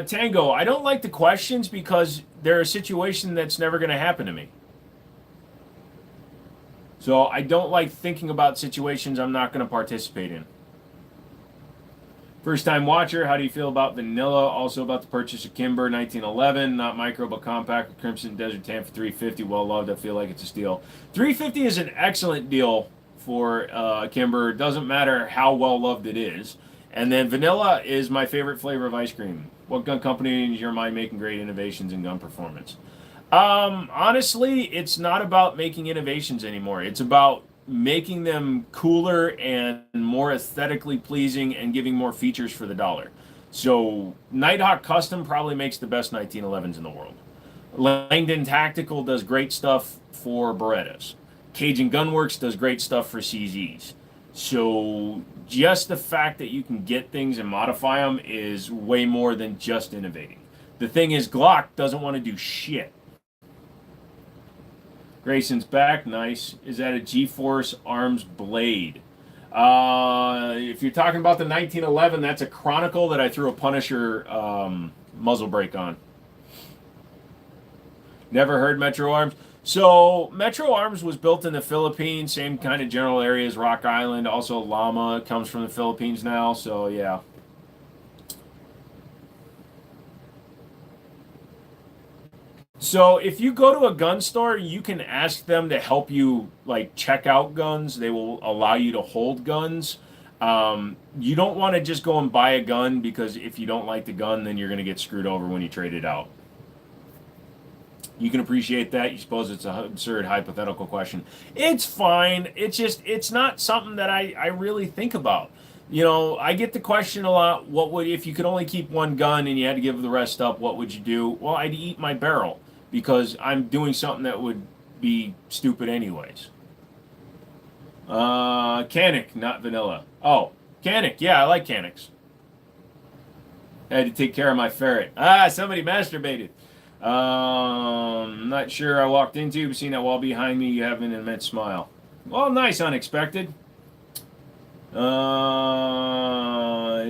Tango, I don't like the questions because they're a situation that's never going to happen to me. So I don't like thinking about situations I'm not going to participate in. First time watcher, how do you feel about vanilla? Also about the purchase of Kimber 1911, not micro but compact with Crimson Desert Tan for 350. Well loved. I feel like it's a steal. 350 is an excellent deal for Kimber. Doesn't matter how well loved it is. And then vanilla is my favorite flavor of ice cream. What gun company is your mind making great innovations in gun performance? Honestly, it's not about making innovations anymore. It's about making them cooler and more aesthetically pleasing and giving more features for the dollar. So Nighthawk Custom probably makes the best 1911s in the world. Langdon Tactical does great stuff for Berettas. Cajun Gunworks does great stuff for CZs. So just the fact that you can get things and modify them is way more than just innovating. The thing is, Glock doesn't want to do shit. Grayson's back, nice. Is that a G-Force Arms blade? If you're talking about the 1911, that's a Chronicle that I threw a Punisher muzzle brake on. Never heard Metro Arms. So Metro Arms was built in the Philippines, same kind of general area as Rock Island. Also Llama comes from the Philippines now, so yeah. So if you go to a gun store, you can ask them to help you like check out guns. They will allow you to hold guns. You don't want to just go and buy a gun because if you don't like the gun, then you're going to get screwed over when you trade it out. You can appreciate that. You suppose it's an absurd hypothetical question. It's fine. It's not something that I really think about. You know, I get the question a lot, what would, if you could only keep one gun and you had to give the rest up, what would you do? Well, I'd eat my barrel because I'm doing something that would be stupid anyways. Canic, not vanilla. Oh, Canic. Yeah, I like Canics. I had to take care of my ferret. Ah, somebody masturbated. Not sure I walked into, but seeing that wall behind me, you have an immense smile. Well, nice, unexpected. Do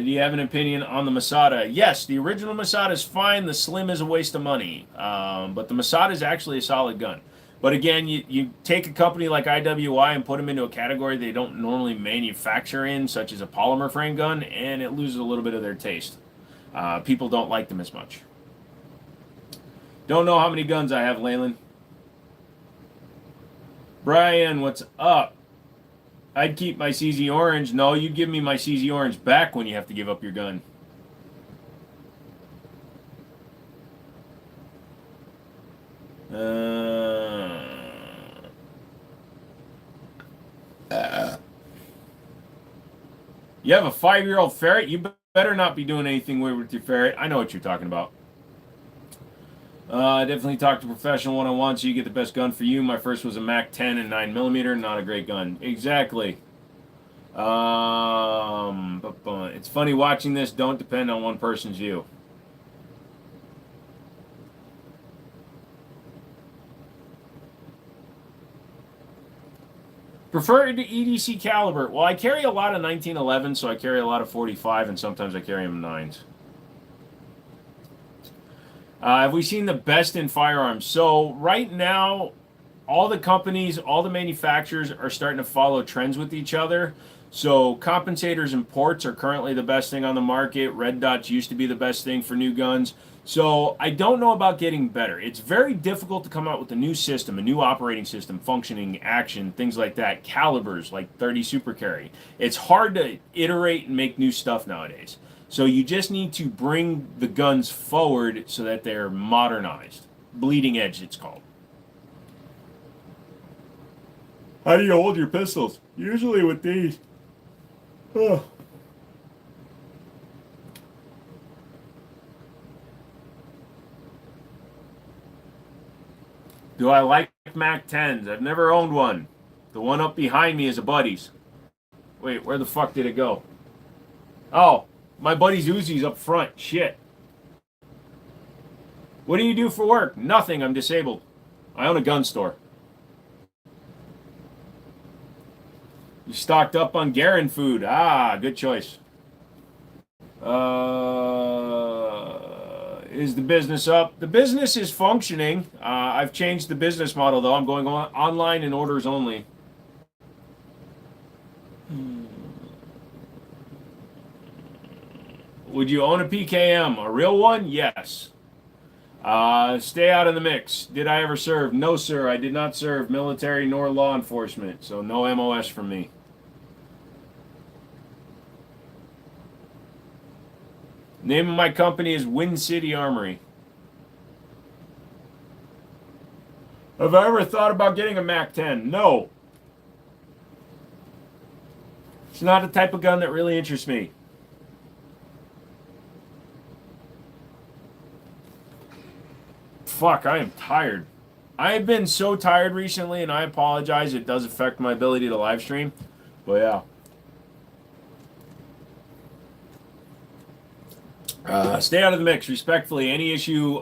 you have an opinion on the Masada? Yes, the original Masada is fine. The Slim is a waste of money. But the Masada is actually a solid gun. But again, you take a company like IWI and put them into a category they don't normally manufacture in, such as a polymer frame gun, and it loses a little bit of their taste. People don't like them as much. Don't know how many guns I have, Leyland. Brian, what's up? I'd keep my CZ Orange. No, you give me my CZ Orange back when you have to give up your gun. You have a 5-year-old ferret? You better not be doing anything weird with your ferret. I know what you're talking about. Definitely talk to professional one-on-one so you get the best gun for you. My first was a Mac 10 and 9mm, not a great gun. Exactly. It's funny watching this. Don't depend on one person's view. Prefer to EDC caliber. Well, I carry a lot of 1911, so I carry a lot of 45, and sometimes I carry them 9s. Have we seen the best in firearms? So right now, all the companies, all the manufacturers are starting to follow trends with each other. So compensators and ports are currently the best thing on the market. Red dots used to be the best thing for new guns. So I don't know about getting better. It's very difficult to come out with a new system, a new operating system, functioning, action, things like that. Calibers like 30 Super Carry. It's hard to iterate and make new stuff nowadays. So you just need to bring the guns forward so that they're modernized. Bleeding edge, it's called. How do you hold your pistols? Usually with these. Oh. Do I like Mac 10s? I've never owned one. The one up behind me is a buddy's. Wait, where the fuck did it go? Oh, my buddy's Uzi's up front. Shit. What do you do for work? Nothing. I'm disabled. I own a gun store. You stocked up on Garen food. Ah, good choice. Is the business up? The business is functioning. I've changed the business model, though. I'm going online and orders only. Would you own a PKM? A real one? Yes. Stay out of the mix. Did I ever serve? No, sir. I did not serve military nor law enforcement, so no MOS from me. Name of my company is Wind City Armory. Have I ever thought about getting a MAC-10? No. It's not the type of gun that really interests me. Fuck, I am tired. I have been so tired recently, and I apologize. It does affect my ability to live stream. But yeah. Stay out of the mix. Respectfully, any issues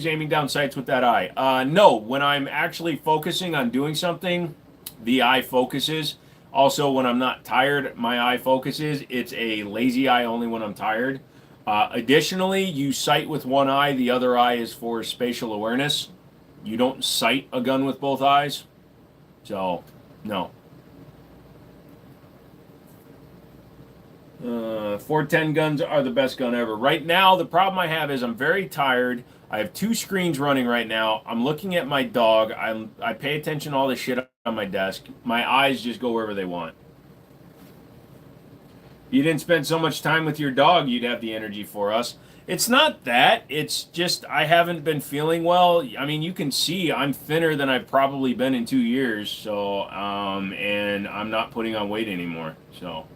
aiming down sights with that eye. No, when I'm actually focusing on doing something, the eye focuses. Also, when I'm not tired, my eye focuses. It's a lazy eye only when I'm tired. Additionally, you sight with one eye. The other eye is for spatial awareness. You don't sight a gun with both eyes. So, no. 410 guns are the best gun ever. Right now, the problem I have is I'm very tired. I have 2 screens running right now. I'm looking at my dog. I pay attention to all this shit on my desk. My eyes just go wherever they want. You didn't spend so much time with your dog, you'd have the energy for us. It's not that. It's just I haven't been feeling well. I mean, you can see I'm thinner than I've probably been in 2 years. So, and I'm not putting on weight anymore. So,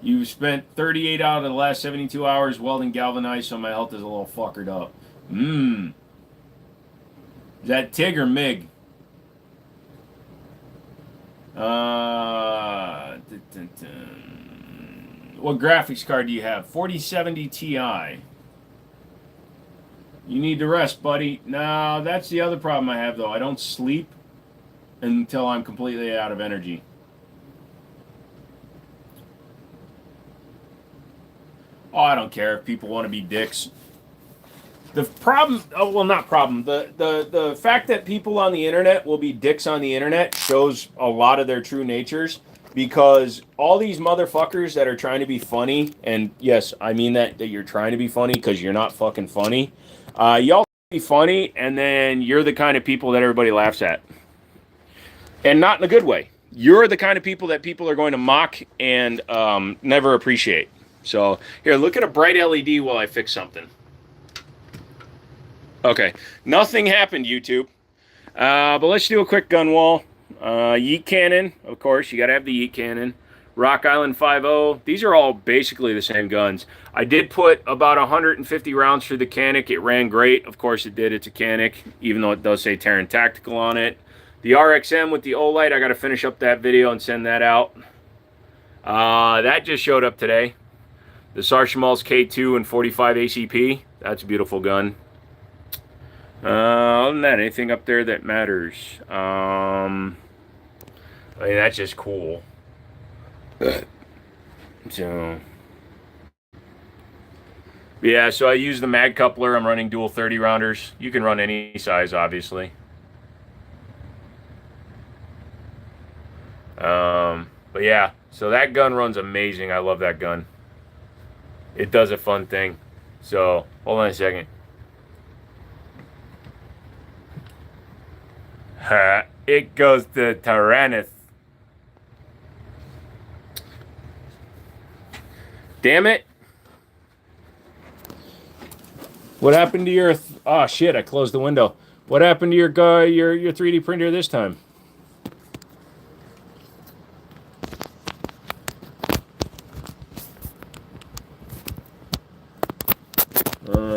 you spent 38 out of the last 72 hours welding galvanized, so my health is a little fuckered up. Is that TIG or MIG? What graphics card do you have? 4070 Ti. You need to rest, buddy. No, that's the other problem I have, though. I don't sleep until I'm completely out of energy. Oh, I don't care if people want to be dicks. The problem, not problem. The fact that people on the internet will be dicks on the internet shows a lot of their true natures, because all these motherfuckers that are trying to be funny, and yes, I mean that you're trying to be funny because you're not fucking funny. Y'all be funny, and then you're the kind of people that everybody laughs at. And not in a good way. You're the kind of people that people are going to mock and never appreciate. So, here, look at a bright LED while I fix something. Okay, nothing happened, YouTube. But let's do a quick gun wall. Yeet cannon, of course, you got to have the yeet cannon. Rock Island 5.0. These are all basically the same guns. I did put about 150 rounds through the Canic. It ran great. Of course it did. It's a Canic, even though it does say Terran Tactical on it. The RXM with the Olight, I got to finish up that video and send that out. That just showed up today. The Sarshamals K2 and 45 ACP. That's a beautiful gun. Other than that, anything up there that matters? I mean, that's just cool. So, yeah, so I use the mag coupler. I'm running dual 30 rounders. You can run any size, obviously. But yeah, so that gun runs amazing. I love that gun. It does a fun thing. So, hold on a second. It goes to Tyrannus. Damn it. What happened to your... Oh, shit, I closed the window. What happened to your 3D printer this time?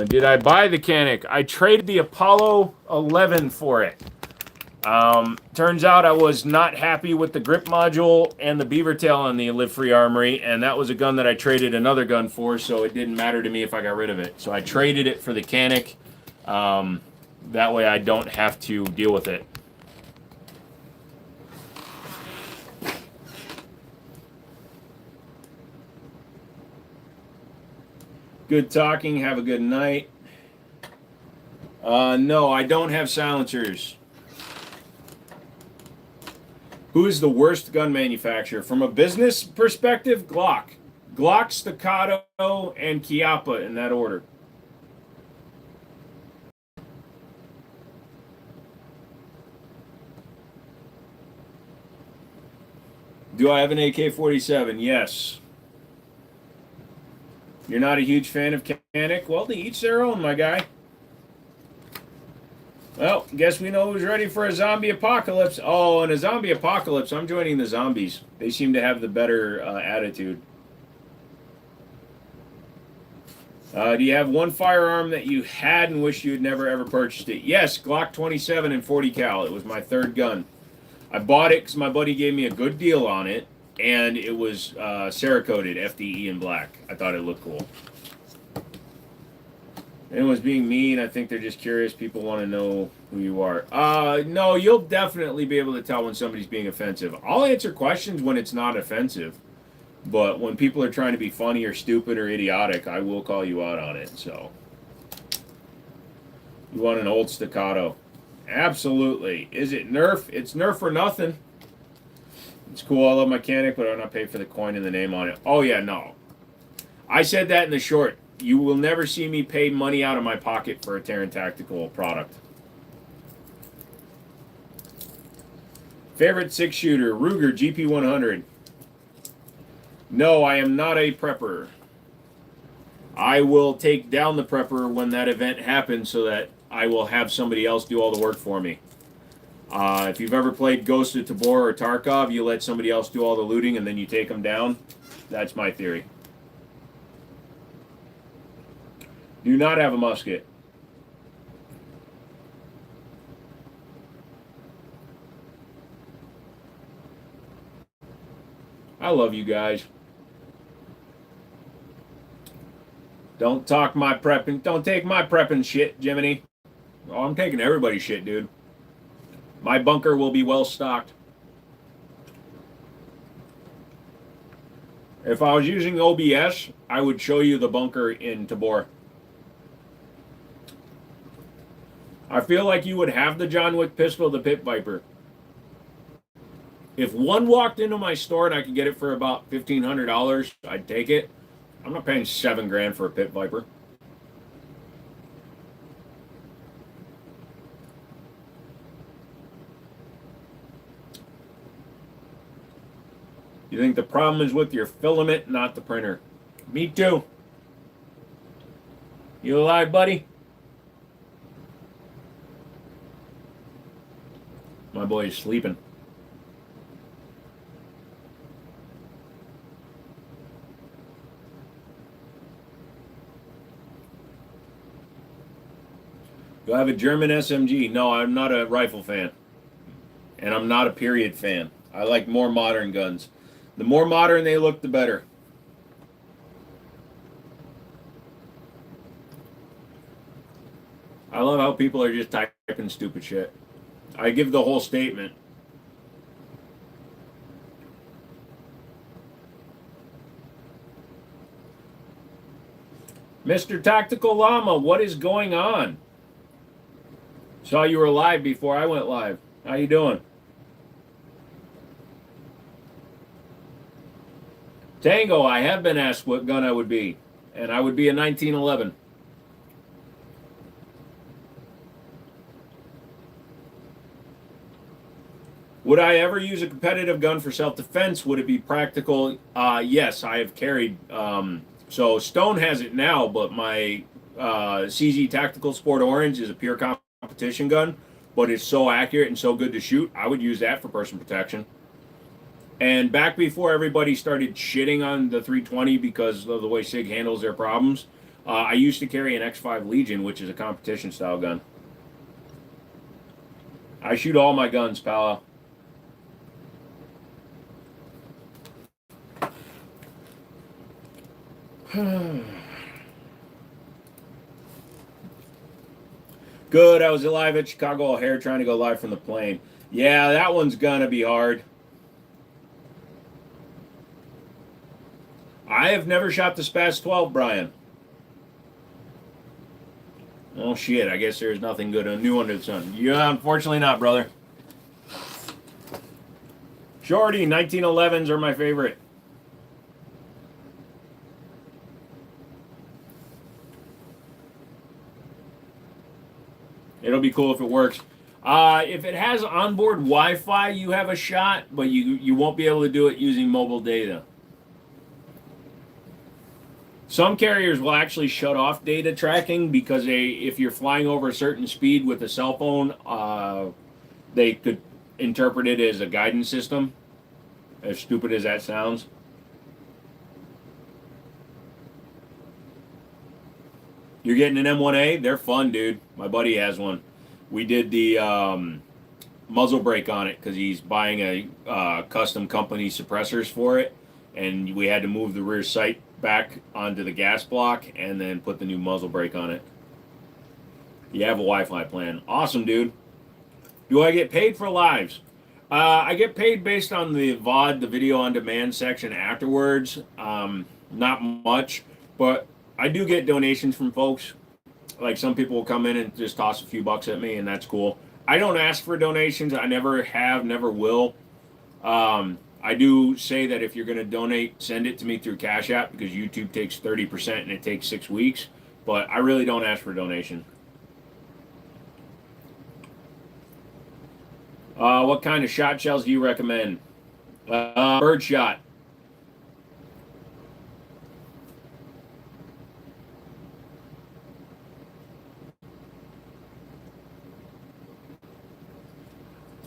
Did I buy the Canic? I traded the Apollo 11 for it. Turns out I was not happy with the grip module and the beaver tail on the Live Free Armory, and that was a gun that I traded another gun for, so it didn't matter to me if I got rid of it. So I traded it for the Canic. That way I don't have to deal with it. Good talking. Have a good night. No, I don't have silencers. Who is the worst gun manufacturer? From a business perspective, Glock. Glock, Staccato, and Chiappa in that order. Do I have an AK-47? Yes. You're not a huge fan of Canik? Well, to each their own, my guy. Well, guess we know who's ready for a zombie apocalypse. Oh, in a zombie apocalypse, I'm joining the zombies. They seem to have the better attitude. Do you have one firearm that you had and wish you had never ever purchased it? Yes, Glock 27 and 40 cal. It was my third gun. I bought it because my buddy gave me a good deal on it, and it was Cerakoted FDE in black. I thought it looked cool. Anyone's being mean. I think they're just curious. People want to know who you are. No, you'll definitely be able to tell when somebody's being offensive. I'll answer questions when it's not offensive. But when people are trying to be funny or stupid or idiotic, I will call you out on it. So, you want an old Staccato? Absolutely. Is it Nerf? It's Nerf or nothing. It's cool. I love Mechanic, but I'm not paying for the coin and the name on it. Oh, yeah, no. I said that in the short. You will never see me pay money out of my pocket for a Terran Tactical product. Favorite six-shooter? Ruger GP100. No, I am not a prepper. I will take down the prepper when that event happens so that I will have somebody else do all the work for me. If you've ever played Ghost of Tabor or Tarkov, you let somebody else do all the looting and then you take them down. That's my theory. Do not have a musket. I love you guys. Don't talk my prepping. Don't take my prepping shit, Jiminy. Oh, I'm taking everybody's shit, dude. My bunker will be well stocked. If I was using OBS, I would show you the bunker in Tabor. I feel like you would have the John Wick pistol, the Pit Viper. If one walked into my store and I could get it for about $1,500, I'd take it. I'm not paying $7,000 for a Pit Viper. You think the problem is with your filament, not the printer? Me too. You alive, buddy? My boy is sleeping. Do I have a German SMG? No, I'm not a rifle fan. And I'm not a period fan. I like more modern guns. The more modern they look, the better. I love how people are just typing stupid shit. I give the whole statement. Mr. Tactical Llama, what is going on? Saw you were live before I went live. How you doing? Tango, I have been asked what gun I would be, and I would be a 1911. Would I ever use a competitive gun for self-defense? Would it be practical? Yes, I have carried. So Stone has it now, but my CZ Tactical Sport Orange is a pure competition gun, but it's so accurate and so good to shoot. I would use that for personal protection. And back before everybody started shitting on the 320 because of the way SIG handles their problems, I used to carry an X5 Legion, which is a competition style gun. I shoot all my guns, pal. Good, I was live at Chicago O'Hare trying to go live from the plane. Yeah, that one's gonna be hard. I have never shot the Spaz 12, Brian. Oh shit, I guess there's nothing good, new under the sun. Yeah, unfortunately not, brother. Shorty, 1911s are my favorite. It'll be cool if it works. If it has onboard Wi-Fi, you have a shot, but you won't be able to do it using mobile data. Some carriers will actually shut off data tracking because if you're flying over a certain speed with a cell phone, they could interpret it as a guidance system. As stupid as that sounds. You're getting an M1A? They're fun, dude. My buddy has one. We did the muzzle brake on it because he's buying a custom company suppressors for it, and we had to move the rear sight back onto the gas block and then put the new muzzle brake on it. You have a Wi-Fi plan. Awesome, dude. Do I get paid for lives? I get paid based on the VOD, the video on demand section afterwards. Not much, but I do get donations from folks. Like some people will come in and just toss a few bucks at me, and that's cool. I don't ask for donations. I never have, never will. I do say that if you're going to donate, send it to me through Cash App because YouTube takes 30% and it takes 6 weeks. But I really don't ask for a donation. What kind of shot shells do you recommend? Bird shot.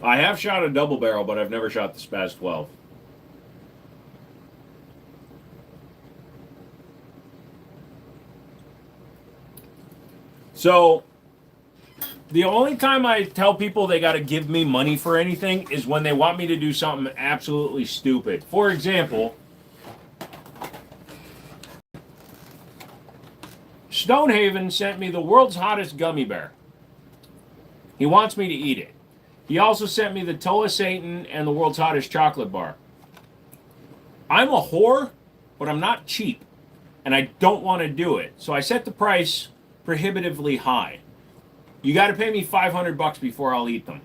I have shot a double barrel, but I've never shot the Spaz 12. So, the only time I tell people they got to give me money for anything is when they want me to do something absolutely stupid. For example, Stonehaven sent me the world's hottest gummy bear. He wants me to eat it. He also sent me the Toa Satan and the world's hottest chocolate bar. I'm a whore, but I'm not cheap, and I don't want to do it. So I set the price prohibitively high. You got to pay me $500 before I'll eat them.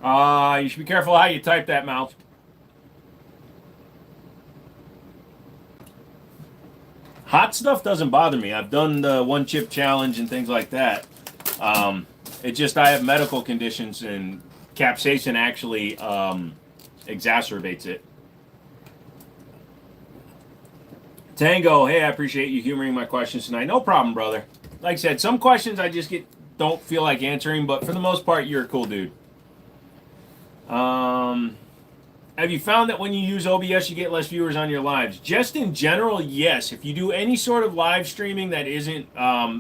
You should be careful how you type that, mouse. Hot stuff doesn't bother me. I've done the one chip challenge and things like that. It just I have medical conditions and capsaicin actually exacerbates it. Tango, hey, I appreciate you humoring my questions tonight. No problem, brother. Like I said, some questions I just don't feel like answering, but for the most part, you're a cool dude. Have you found that when you use OBS, you get less viewers on your lives? Just in general, yes. If you do any sort of live streaming that isn't,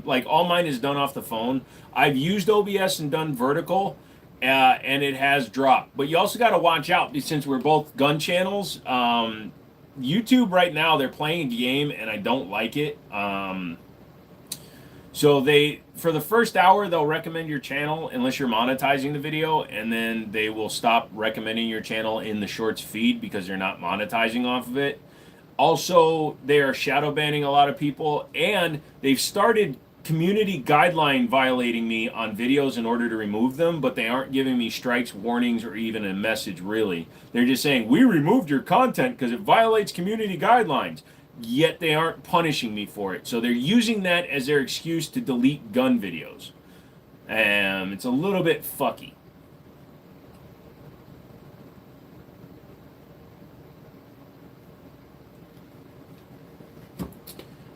like all mine is done off the phone, I've used OBS and done vertical, and it has dropped. But you also got to watch out, since we're both gun channels. YouTube right now, they're playing a game, and I don't like it. So for the first hour, they'll recommend your channel unless you're monetizing the video, and then they will stop recommending your channel in the shorts feed because they're not monetizing off of it. Also, they are shadow banning a lot of people, and they've started community guideline violating me on videos in order to remove them, but they aren't giving me strikes, warnings, or even a message, really. They're just saying, we removed your content because it violates community guidelines. Yet they aren't punishing me for it. So they're using that as their excuse to delete gun videos. And it's a little bit fucky.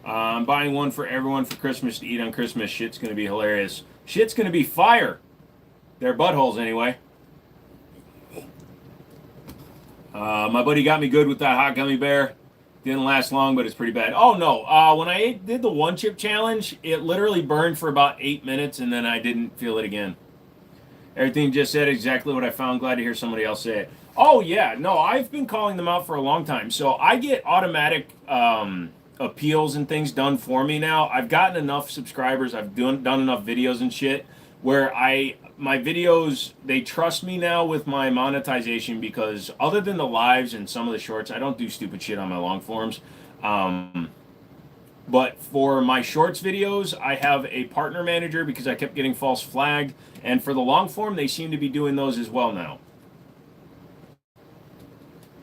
I'm buying one for everyone for Christmas to eat on Christmas. Shit's going to be hilarious. Shit's going to be fire. Their buttholes, anyway. My buddy got me good with that hot gummy bear. Didn't last long, but it's pretty bad. Oh, no. When I did the one chip challenge, it literally burned for about 8 minutes, and then I didn't feel it again. Everything just said exactly what I found. Glad to hear somebody else say it. Oh, yeah. No, I've been calling them out for a long time. So I get automatic appeals and things done for me now. I've gotten enough subscribers. I've done enough videos and shit where my videos, they trust me now with my monetization because other than the lives and some of the shorts, I don't do stupid shit on my long forms. But for my shorts videos, I have a partner manager because I kept getting false flagged. And for the long form, they seem to be doing those as well now.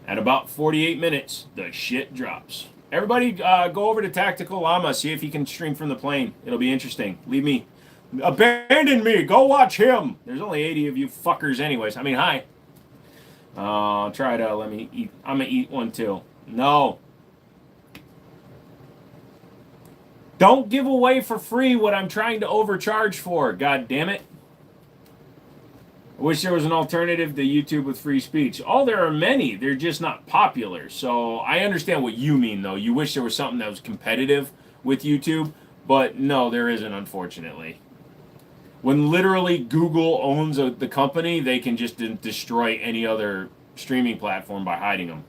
At about 48 minutes, the shit drops. Everybody go over to Tactical Llama, see if he can stream from the plane. It'll be interesting. Leave me. Abandon me. Go watch him. There's only 80 of you fuckers anyways. I mean, hi. Try to let me eat. I'm going to eat one too. No. Don't give away for free what I'm trying to overcharge for. God damn it. I wish there was an alternative to YouTube with free speech. Oh, there are many. They're just not popular. So I understand what you mean, though. You wish there was something that was competitive with YouTube. But no, there isn't, unfortunately. When literally Google owns the company, they can just destroy any other streaming platform by hiding them.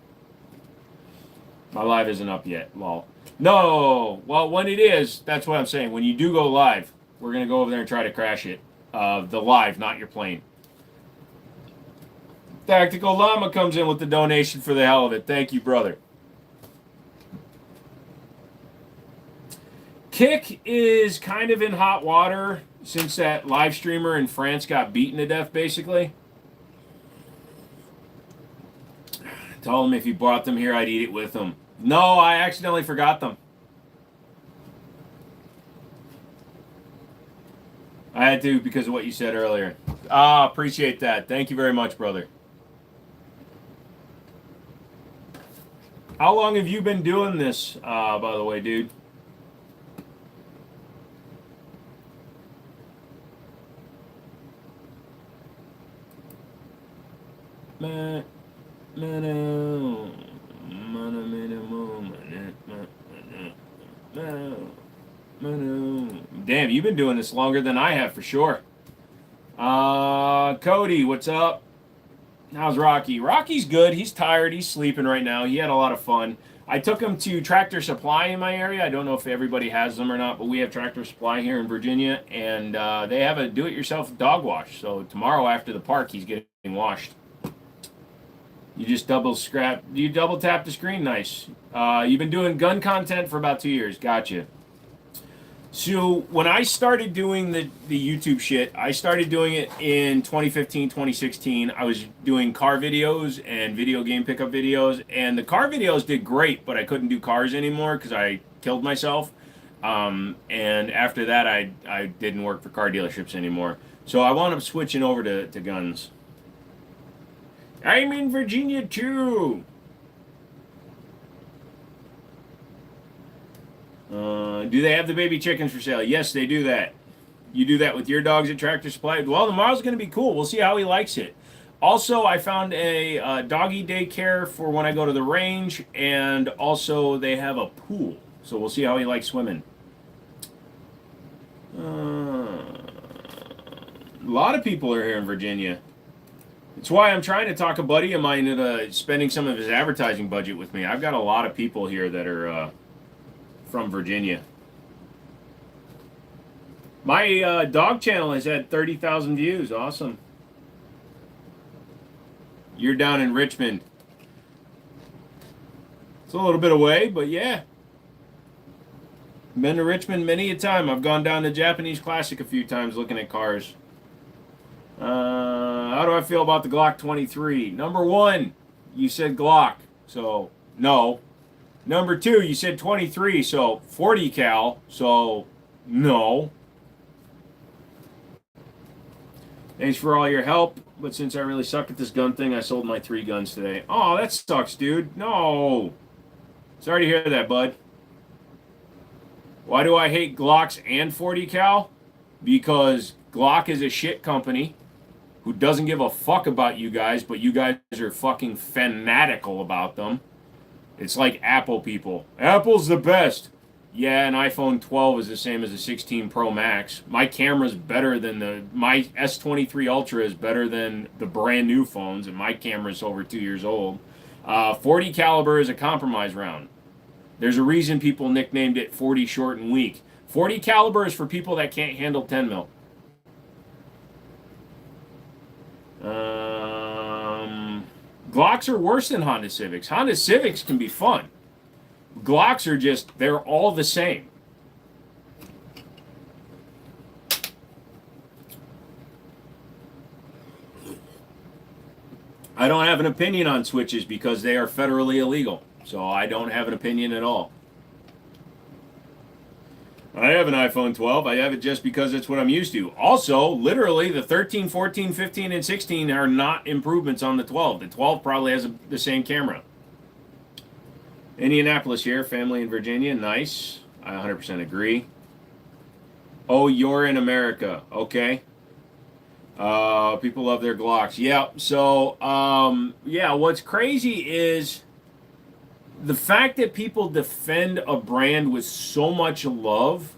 My live isn't up yet, lol. No, well, when it is, that's what I'm saying. When you do go live, we're going to go over there and try to crash it. The live, not your plane. Tactical Llama comes in with the donation for the hell of it. Thank you, brother. Kick is kind of in hot water since that live streamer in France got beaten to death, basically. Told him if he brought them here, I'd eat it with him. No, I accidentally forgot them. I had to because of what you said earlier. Appreciate that. Thank you very much, brother. How long have you been doing this, by the way, dude? Damn, you've been doing this longer than I have for sure. Cody, what's up? How's Rocky? Rocky's good. He's tired. He's sleeping right now. He had a lot of fun. I took him to Tractor Supply in my area. I don't know if everybody has them or not, but we have Tractor Supply here in Virginia, and they have a do-it-yourself dog wash. So tomorrow after the park, he's getting washed. You just double tap the screen? Nice. You've been doing gun content for about 2 years. Gotcha. So when I started doing the YouTube shit, I started doing it in 2015, 2016. I was doing car videos and video game pickup videos, and the car videos did great, but I couldn't do cars anymore because I killed myself. And after that, I didn't work for car dealerships anymore. So I wound up switching over to guns. I'm in Virginia too. Do they have the baby chickens for sale? Yes, they do that. You do that with your dogs at Tractor Supply? Well, tomorrow's going to be cool. We'll see how he likes it. Also, I found a doggy daycare for when I go to the range, and also they have a pool. So we'll see how he likes swimming. A lot of people are here in Virginia. It's why I'm trying to talk a buddy of mine into spending some of his advertising budget with me. I've got a lot of people here that are from Virginia. My dog channel has had 30,000 views. Awesome. You're down in Richmond. It's a little bit away, but yeah. Been to Richmond many a time. I've gone down to Japanese Classic a few times looking at cars. How do I feel about the Glock 23? Number one, you said Glock, so no. Number two, you said 23, so 40 cal, so no. Thanks for all your help, but since I really suck at this gun thing, I sold my 3 guns today. Oh, that sucks, dude. No. Sorry to hear that, bud. Why do I hate Glocks and 40 cal? Because Glock is a shit company who doesn't give a fuck about you guys, but you guys are fucking fanatical about them. It's like Apple people. Apple's the best. Yeah, an iPhone 12 is the same as a 16 Pro Max. My camera's better than my S23 Ultra is better than the brand new phones, and my camera's over 2 years old. 40 caliber is a compromise round. There's a reason people nicknamed it 40 short and weak. 40 caliber is for people that can't handle 10 mil. Glocks are worse than Honda Civics. Honda Civics can be fun. Glocks are just, they're all the same. I don't have an opinion on switches because they are federally illegal. So I don't have an opinion at all. I have an iPhone 12. I have it just because it's what I'm used to. Also, literally, the 13, 14, 15, and 16 are not improvements on the 12. The 12 probably has the same camera. Indianapolis here, family in Virginia. Nice. I 100% agree. Oh, you're in America. Okay. People love their Glocks. Yeah. So, yeah, what's crazy is the fact that people defend a brand with so much love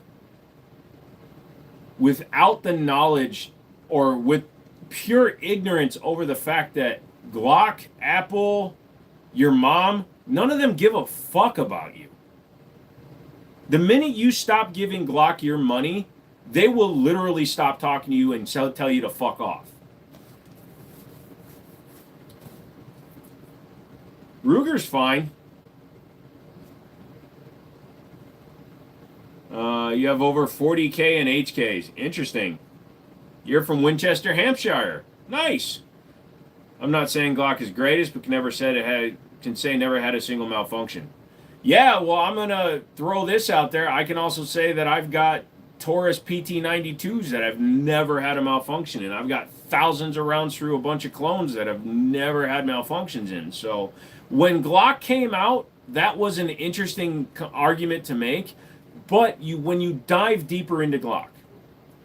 without the knowledge or with pure ignorance over the fact that Glock, Apple, your mom, none of them give a fuck about you. The minute you stop giving Glock your money, they will literally stop talking to you and tell you to fuck off. Ruger's fine. You have over 40K and HKs. Interesting. You're from Winchester, Hampshire. Nice. I'm not saying Glock is greatest, but can say never had a single malfunction. Yeah, well, I'm gonna throw this out there. I can also say that I've got Taurus PT92s that have never had a malfunction in. I've got thousands of rounds through a bunch of clones that have never had malfunctions in. So when Glock came out, that was an interesting argument to make. But when you dive deeper into Glock,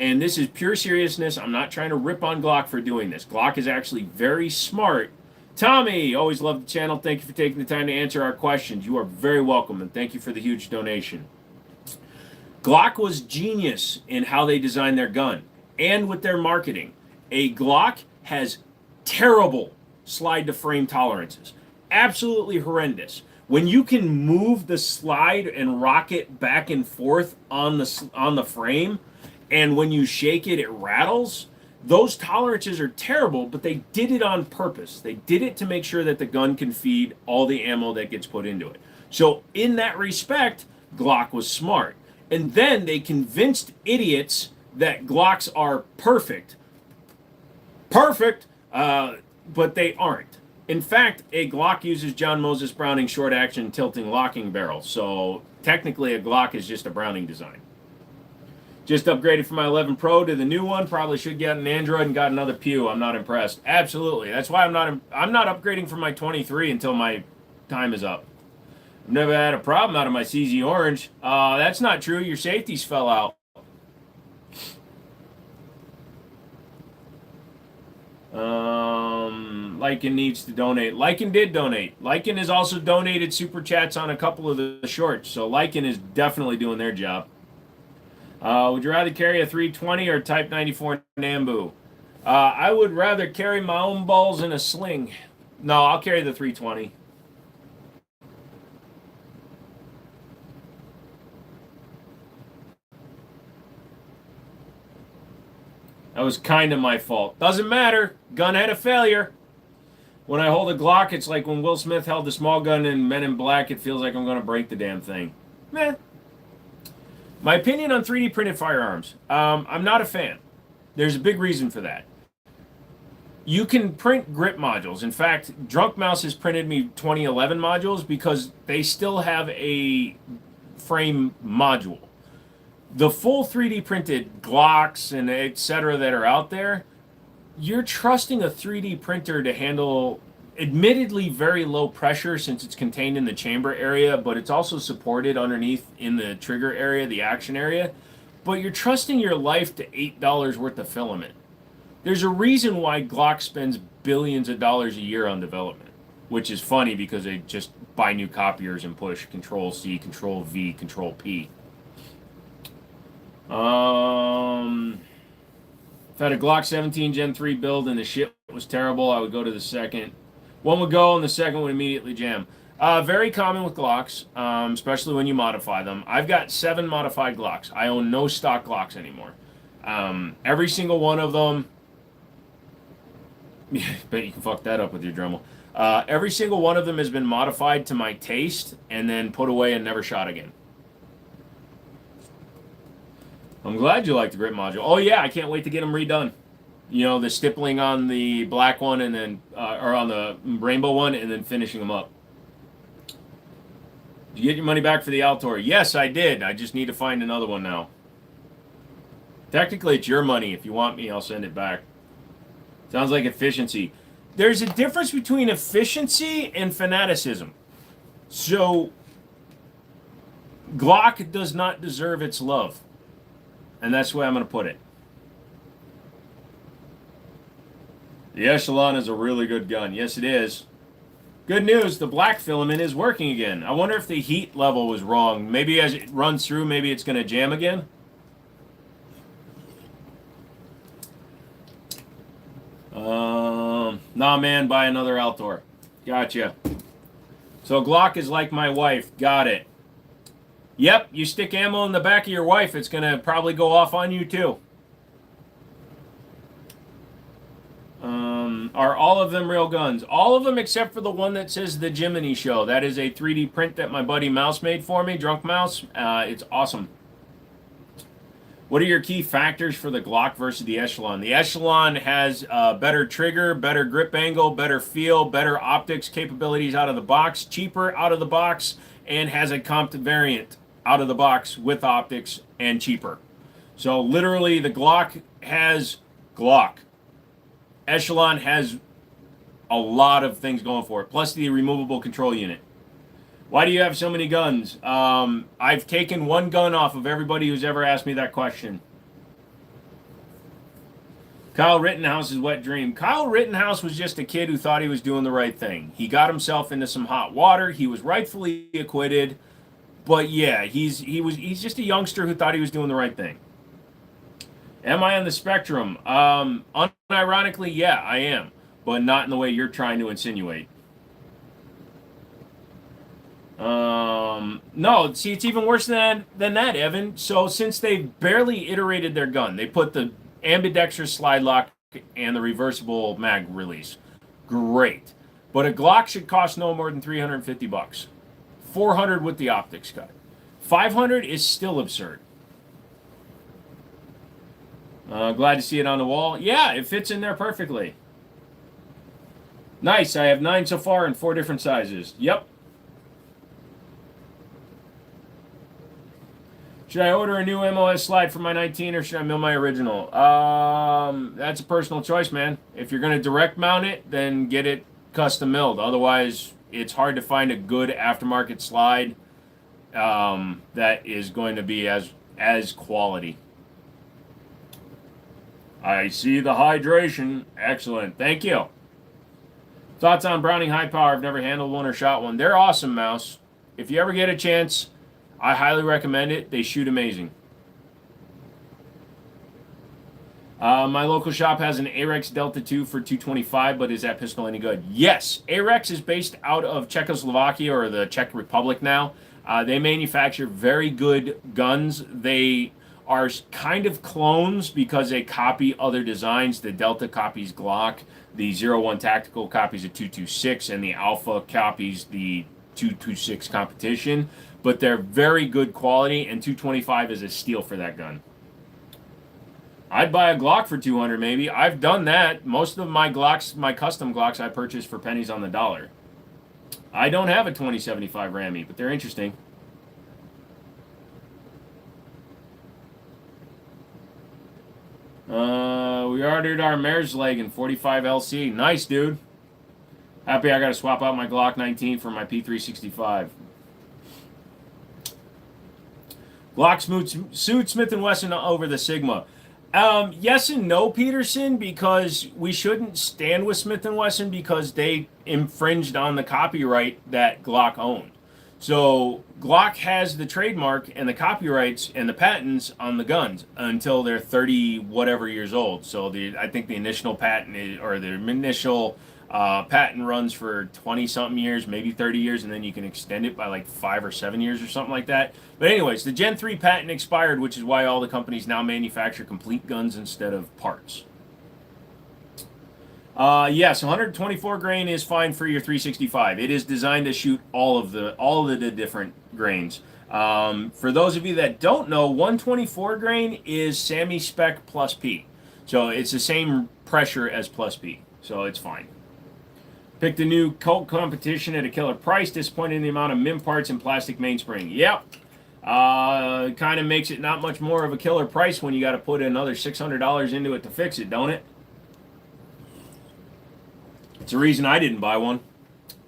and this is pure seriousness, I'm not trying to rip on Glock for doing this. Glock is actually very smart. Tommy, always love the channel. Thank you for taking the time to answer our questions. You are very welcome, and thank you for the huge donation. Glock was genius in how they designed their gun and with their marketing. A Glock has terrible slide-to-frame tolerances. Absolutely horrendous. When you can move the slide and rock it back and forth on the frame, and when you shake it, it rattles, those tolerances are terrible, but they did it on purpose. They did it to make sure that the gun can feed all the ammo that gets put into it. So in that respect, Glock was smart. And then they convinced idiots that Glocks are perfect. Perfect, but they aren't. In fact, a Glock uses John Moses Browning short action tilting locking barrel. So technically a Glock is just a Browning design. Just upgraded from my 11 Pro to the new one. Probably should get an Android and got another Pew. I'm not impressed. Absolutely. That's why I'm not upgrading from my 23 until my time is up. I've never had a problem out of my CZ Orange. That's not true. Your safeties fell out. Lycan needs to donate. Lycan did donate. Lycan has also donated super chats on a couple of the shorts. So Lycan is definitely doing their job. Would you rather carry a 320 or Type 94 Nambu? I would rather carry my own balls in a sling. No, I'll carry the 320. That was kind of my fault. Doesn't matter. Gun had a failure. When I hold a Glock, it's like when Will Smith held the small gun in Men in Black. It feels like I'm going to break the damn thing. Meh. My opinion on 3D printed firearms. I'm not a fan. There's a big reason for that. You can print grip modules. In fact, Drunk Mouse has printed me 2011 modules because they still have a frame module. The full 3D printed Glocks and etc. that are out there, you're trusting a 3D printer to handle admittedly very low pressure since it's contained in the chamber area, but it's also supported underneath in the trigger area, the action area. But you're trusting your life to $8 worth of filament. There's a reason why Glock spends billions of dollars a year on development, which is funny because they just buy new copiers and push Control-C, Control-V, Control-P. If I had a Glock 17 Gen 3 build and the shit was terrible, I would go to the second. One would go and the second would immediately jam. Very common with Glocks, especially when you modify them. I've got 7 modified Glocks. I own no stock Glocks anymore. Every single one of them... Bet you can fuck that up with your Dremel. Every single one of them has been modified to my taste and then put away and never shot again. I'm glad you like the grip module. Oh yeah, I can't wait to get them redone. You know, the stippling on the black one and then, or on the rainbow one, and then finishing them up. Did you get your money back for the Altor? Yes, I did. I just need to find another one now. Technically, it's your money. If you want me, I'll send it back. Sounds like efficiency. There's a difference between efficiency and fanaticism. So, Glock does not deserve its love. And that's the way I'm going to put it. The Echelon is a really good gun. Yes, it is. Good news, the black filament is working again. I wonder if the heat level was wrong. Maybe as it runs through, maybe it's going to jam again. Nah, man, buy another Altor. Gotcha. So Glock is like my wife. Got it. Yep, you stick ammo in the back of your wife, it's going to probably go off on you too. Are all of them real guns? All of them except for the one that says the Jiminy Show. That is a 3D print that my buddy Mouse made for me, Drunk Mouse. It's awesome. What are your key factors for the Glock versus the Echelon? The Echelon has better trigger, better grip angle, better feel, better optics capabilities out of the box, cheaper out of the box, and has a comped variant out of the box with optics and cheaper. So literally the Glock has Glock. Echelon has a lot of things going for it, plus the removable control unit. Why do you have so many guns? I've taken one gun off of everybody who's ever asked me that question. Kyle Rittenhouse's wet dream. Kyle Rittenhouse was just a kid who thought he was doing the right thing. He got himself into some hot water. He was rightfully acquitted. But yeah, he's just a youngster who thought he was doing the right thing. Am I on the spectrum? Unironically, yeah, I am. But not in the way you're trying to insinuate. No, see, it's even worse than that, Evan. So since they barely iterated their gun, they put the ambidextrous slide lock and the reversible mag release. Great. But a Glock should cost no more than $350. $400 with the optics cut. $500 is still absurd. Glad to see it on the wall. Yeah, it fits in there perfectly. Nice. I have 9 so far in 4 different sizes. Yep. Should I order a new MOS slide for my 19 or should I mill my original? That's a personal choice, man. If you're going to direct mount it, then get it custom milled. Otherwise, it's hard to find a good aftermarket slide that is going to be as quality. I see the hydration. Excellent. Thank you. Thoughts on Browning High Power? I've never handled one or shot one. They're awesome, Mouse. If you ever get a chance, I highly recommend it. They shoot amazing. My local shop has an Arex Delta 2 for $225, but is that pistol any good? Yes. Arex is based out of Czechoslovakia or the Czech Republic now. They manufacture very good guns. They are kind of clones because they copy other designs. The Delta copies Glock, the 01 Tactical copies a 226, and the Alpha copies the 226 competition. But they're very good quality, and 225 is a steal for that gun. I'd buy a Glock for $200 maybe. I've done that. Most of my Glocks, my custom Glocks, I purchased for pennies on the dollar. I don't have a 2075 Rammy, but they're interesting. We ordered our mare's leg in 45 LC. Nice, dude. Happy I got to swap out my Glock 19 for my P365. Glock sued Smith & Wesson over the Sigma. Yes and no, Peterson, because we shouldn't stand with Smith & Wesson because they infringed on the copyright that Glock owned. So Glock has the trademark and the copyrights and the patents on the guns until they're 30 whatever years old. So I think the initial patent patent runs for 20 something years, maybe 30 years, and then you can extend it by like 5 or 7 years or something like that. But anyways, the Gen 3 patent expired, which is why all the companies now manufacture complete guns instead of parts. Yes, 124 grain is fine for your 365. It is designed to shoot all of the different grains. For those of you that don't know, 124 grain is semi spec plus P, so it's the same pressure as plus P, so it's fine. Picked a new Colt competition at a killer price. Disappointed in the amount of MIM parts and plastic mainspring. Yep. Kind of makes it not much more of a killer price when you got to put another $600 into it to fix it, don't it? It's the reason I didn't buy one.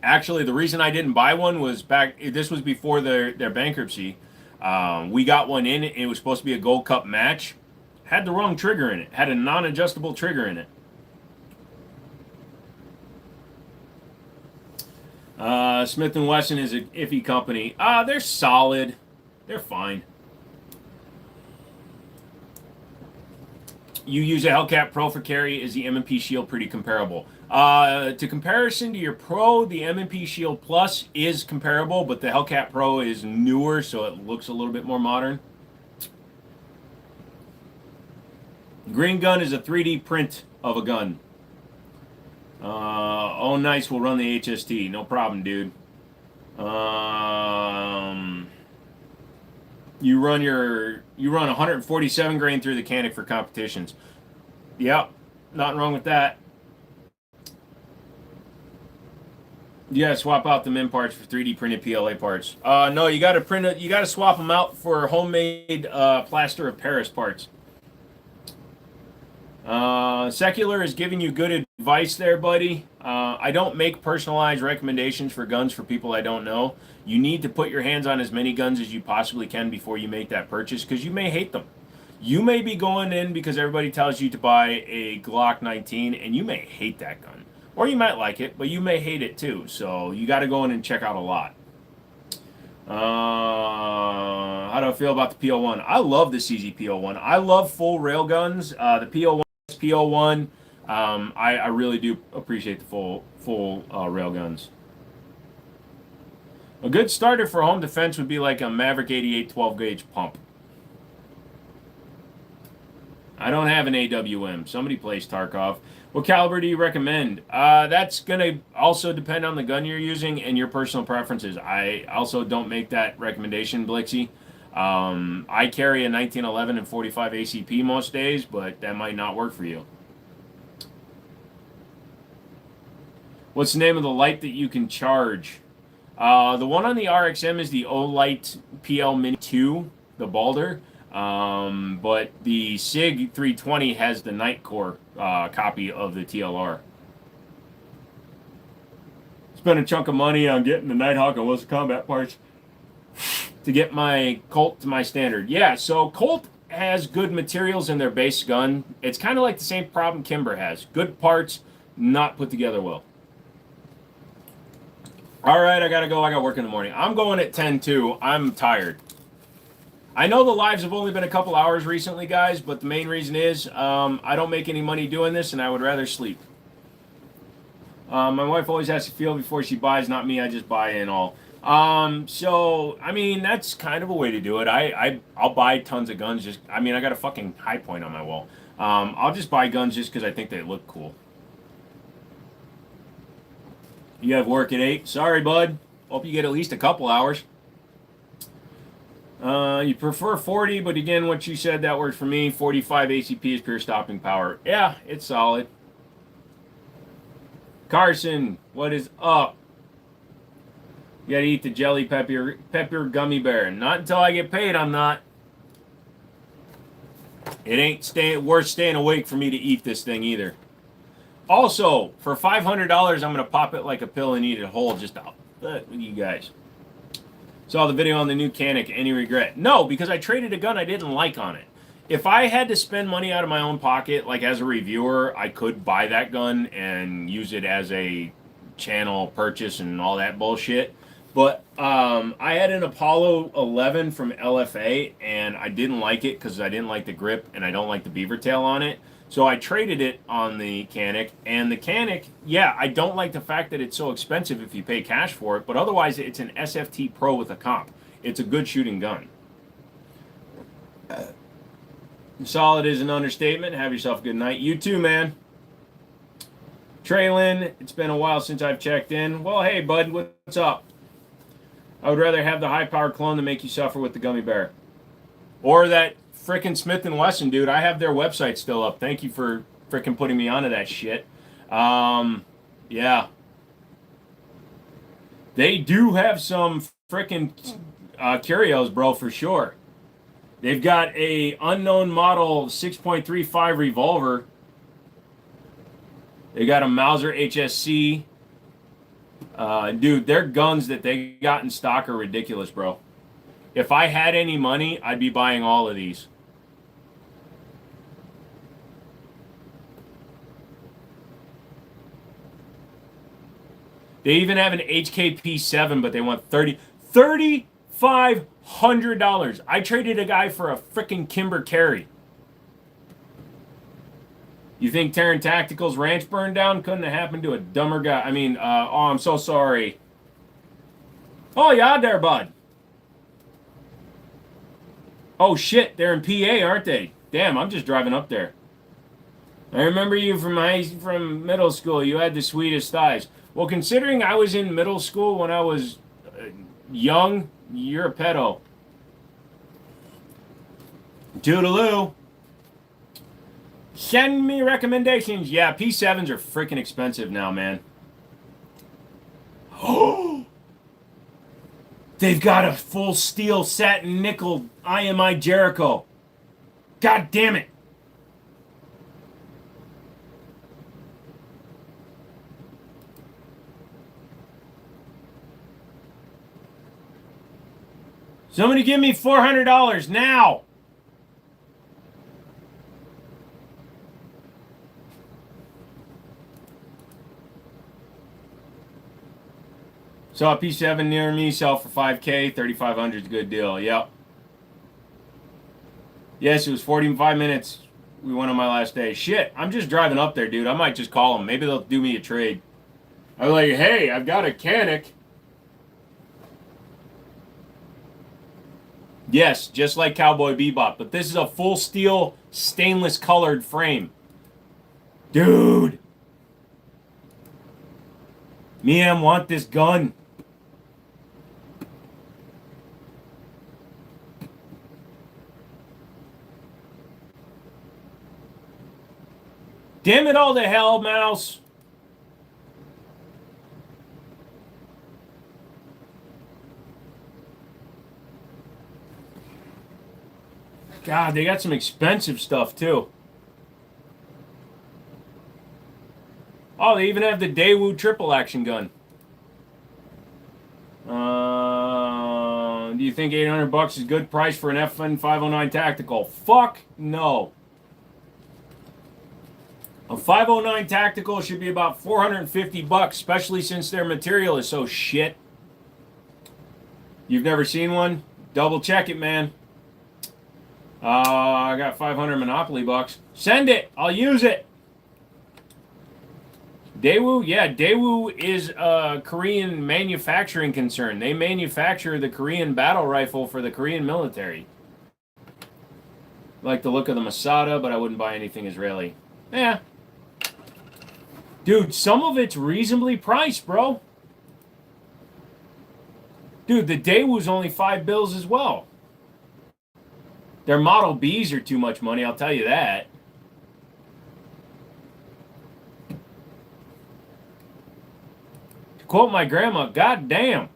Actually, the reason I didn't buy one was this was before their bankruptcy. We got one in. It was supposed to be a Gold Cup match. Had the wrong trigger in it. Had a non-adjustable trigger in it. Smith & Wesson is an iffy company. They're solid. They're fine. You use a Hellcat Pro for carry. Is the M&P Shield pretty comparable? To comparison to your Pro, the M&P Shield Plus is comparable, but the Hellcat Pro is newer, so it looks a little bit more modern. Green gun is a 3D print of a gun. Oh, nice. We'll run the HST. No problem, dude. You run 147 grain through the Canic for competitions. Yep, nothing wrong with that. You gotta swap out the MIM parts for 3D printed PLA parts. No, you gotta swap them out for homemade plaster of Paris parts. Secular is giving you good advice there, buddy. I don't make personalized recommendations for guns for people I don't know. You need to put your hands on as many guns as you possibly can before you make that purchase, because you may hate them. You may be going in because everybody tells you to buy a Glock 19, and you may hate that gun. Or you might like it, but you may hate it too. So you got to go in and check out a lot. How do I feel about the PO1? I love the CZ PO1. I love full rail guns. The PO1, I really do appreciate the full rail guns. A good starter for home defense would be like a Maverick 88 12 gauge pump. I don't have an AWM. Somebody plays Tarkov. What caliber do you recommend? That's going to also depend on the gun you're using and your personal preferences. I also don't make that recommendation, Blixie. I carry a 1911 and 45 ACP most days, but that might not work for you. What's the name of the light that you can charge? The one on the RXM is the Olight PL Mini 2, the Balder. But the SIG 320 has the Nightcore copy of the TLR. Spent a chunk of money on getting the Nighthawk and Wilson Combat parts to get my Colt to my standard. Yeah, so Colt has good materials in their base gun. It's kind of like the same problem Kimber has. Good parts, not put together well. All right, I got to go. I got work in the morning. I'm going at 10 too. I'm tired. I know the lives have only been a couple hours recently, guys, but the main reason is I don't make any money doing this, and I would rather sleep. My wife always has to feel before she buys, not me. I just buy in all. So, I mean, that's kind of a way to do it. I'll buy tons of guns. I got a fucking high point on my wall. I'll just buy guns just because I think they look cool. You have work at 8? Sorry, bud. Hope you get at least a couple hours. You prefer 40, but again, what you said, that works for me. 45 ACP is pure stopping power. Yeah, it's solid. Carson, what is up? You gotta eat the jelly pepper gummy bear. Not until I get paid, I'm not. It ain't worth staying awake for me to eat this thing either. Also, for $500, I'm going to pop it like a pill and eat it whole just to look at you guys. Saw the video on the new Canic. Any regret? No, because I traded a gun I didn't like on it. If I had to spend money out of my own pocket, like as a reviewer, I could buy that gun and use it as a channel purchase and all that bullshit. But I had an Apollo 11 from LFA, and I didn't like it because I didn't like the grip, and I don't like the beaver tail on it. So I traded it on the Canic, and the Canic, yeah, I don't like the fact that it's so expensive if you pay cash for it, but otherwise it's an SFT Pro with a comp. It's a good shooting gun. Solid is an understatement. Have yourself a good night. You too, man. Traylon, it's been a while since I've checked in. Well, hey, bud, what's up? I would rather have the high-powered clone than make you suffer with the gummy bear. Or that frickin' Smith & Wesson, dude. I have their website still up. Thank you for frickin' putting me onto that shit. Yeah. They do have some frickin' curios, bro, for sure. They've got a unknown model 6.35 revolver. They got a Mauser HSC. Dude, their guns that they got in stock are ridiculous, bro. If I had any money, I'd be buying all of these. They even have an HKP7, but they want $3,500. I traded a guy for a freaking Kimber Carry. You think Terran Tactical's ranch burned down? Couldn't have happened to a dumber guy. I mean, oh, I'm so sorry. Oh, yeah, there, bud. Oh, shit, they're in PA, aren't they? Damn, I'm just driving up there. I remember you from middle school. You had the sweetest thighs. Well, considering I was in middle school when I was young, you're a pedo. Toodaloo. Send me recommendations. Yeah, P7s are freaking expensive now, man. Oh! They've got a full steel satin nickel IMI Jericho. God damn it. Somebody give me $400 now. Saw a P7 near me, sell for $5K, $3,500 is a good deal. Yep. Yes, it was 45 minutes. We went on my last day. Shit, I'm just driving up there, dude. I might just call them. Maybe they'll do me a trade. I'm like, hey, I've got a Canic. Yes, just like Cowboy Bebop, but this is a full steel stainless colored frame. Dude. Me want this gun. Damn it all to hell, mouse. God, they got some expensive stuff, too. Oh, they even have the Daewoo triple action gun. Do you think $800 is a good price for an FN 509 Tactical? Fuck no. A 509 Tactical should be about $450, especially since their material is so shit. You've never seen one? Double check it, man. I got 500 Monopoly bucks. Send it. I'll use it. Daewoo? Yeah, Daewoo is a Korean manufacturing concern. They manufacture the Korean battle rifle for the Korean military. Like the look of the Masada, but I wouldn't buy anything Israeli. Yeah. Dude, some of it's reasonably priced, bro. Dude, the Daewoo's only $5 as well. Their Model Bs are too much money, I'll tell you that. To quote my grandma, God damn.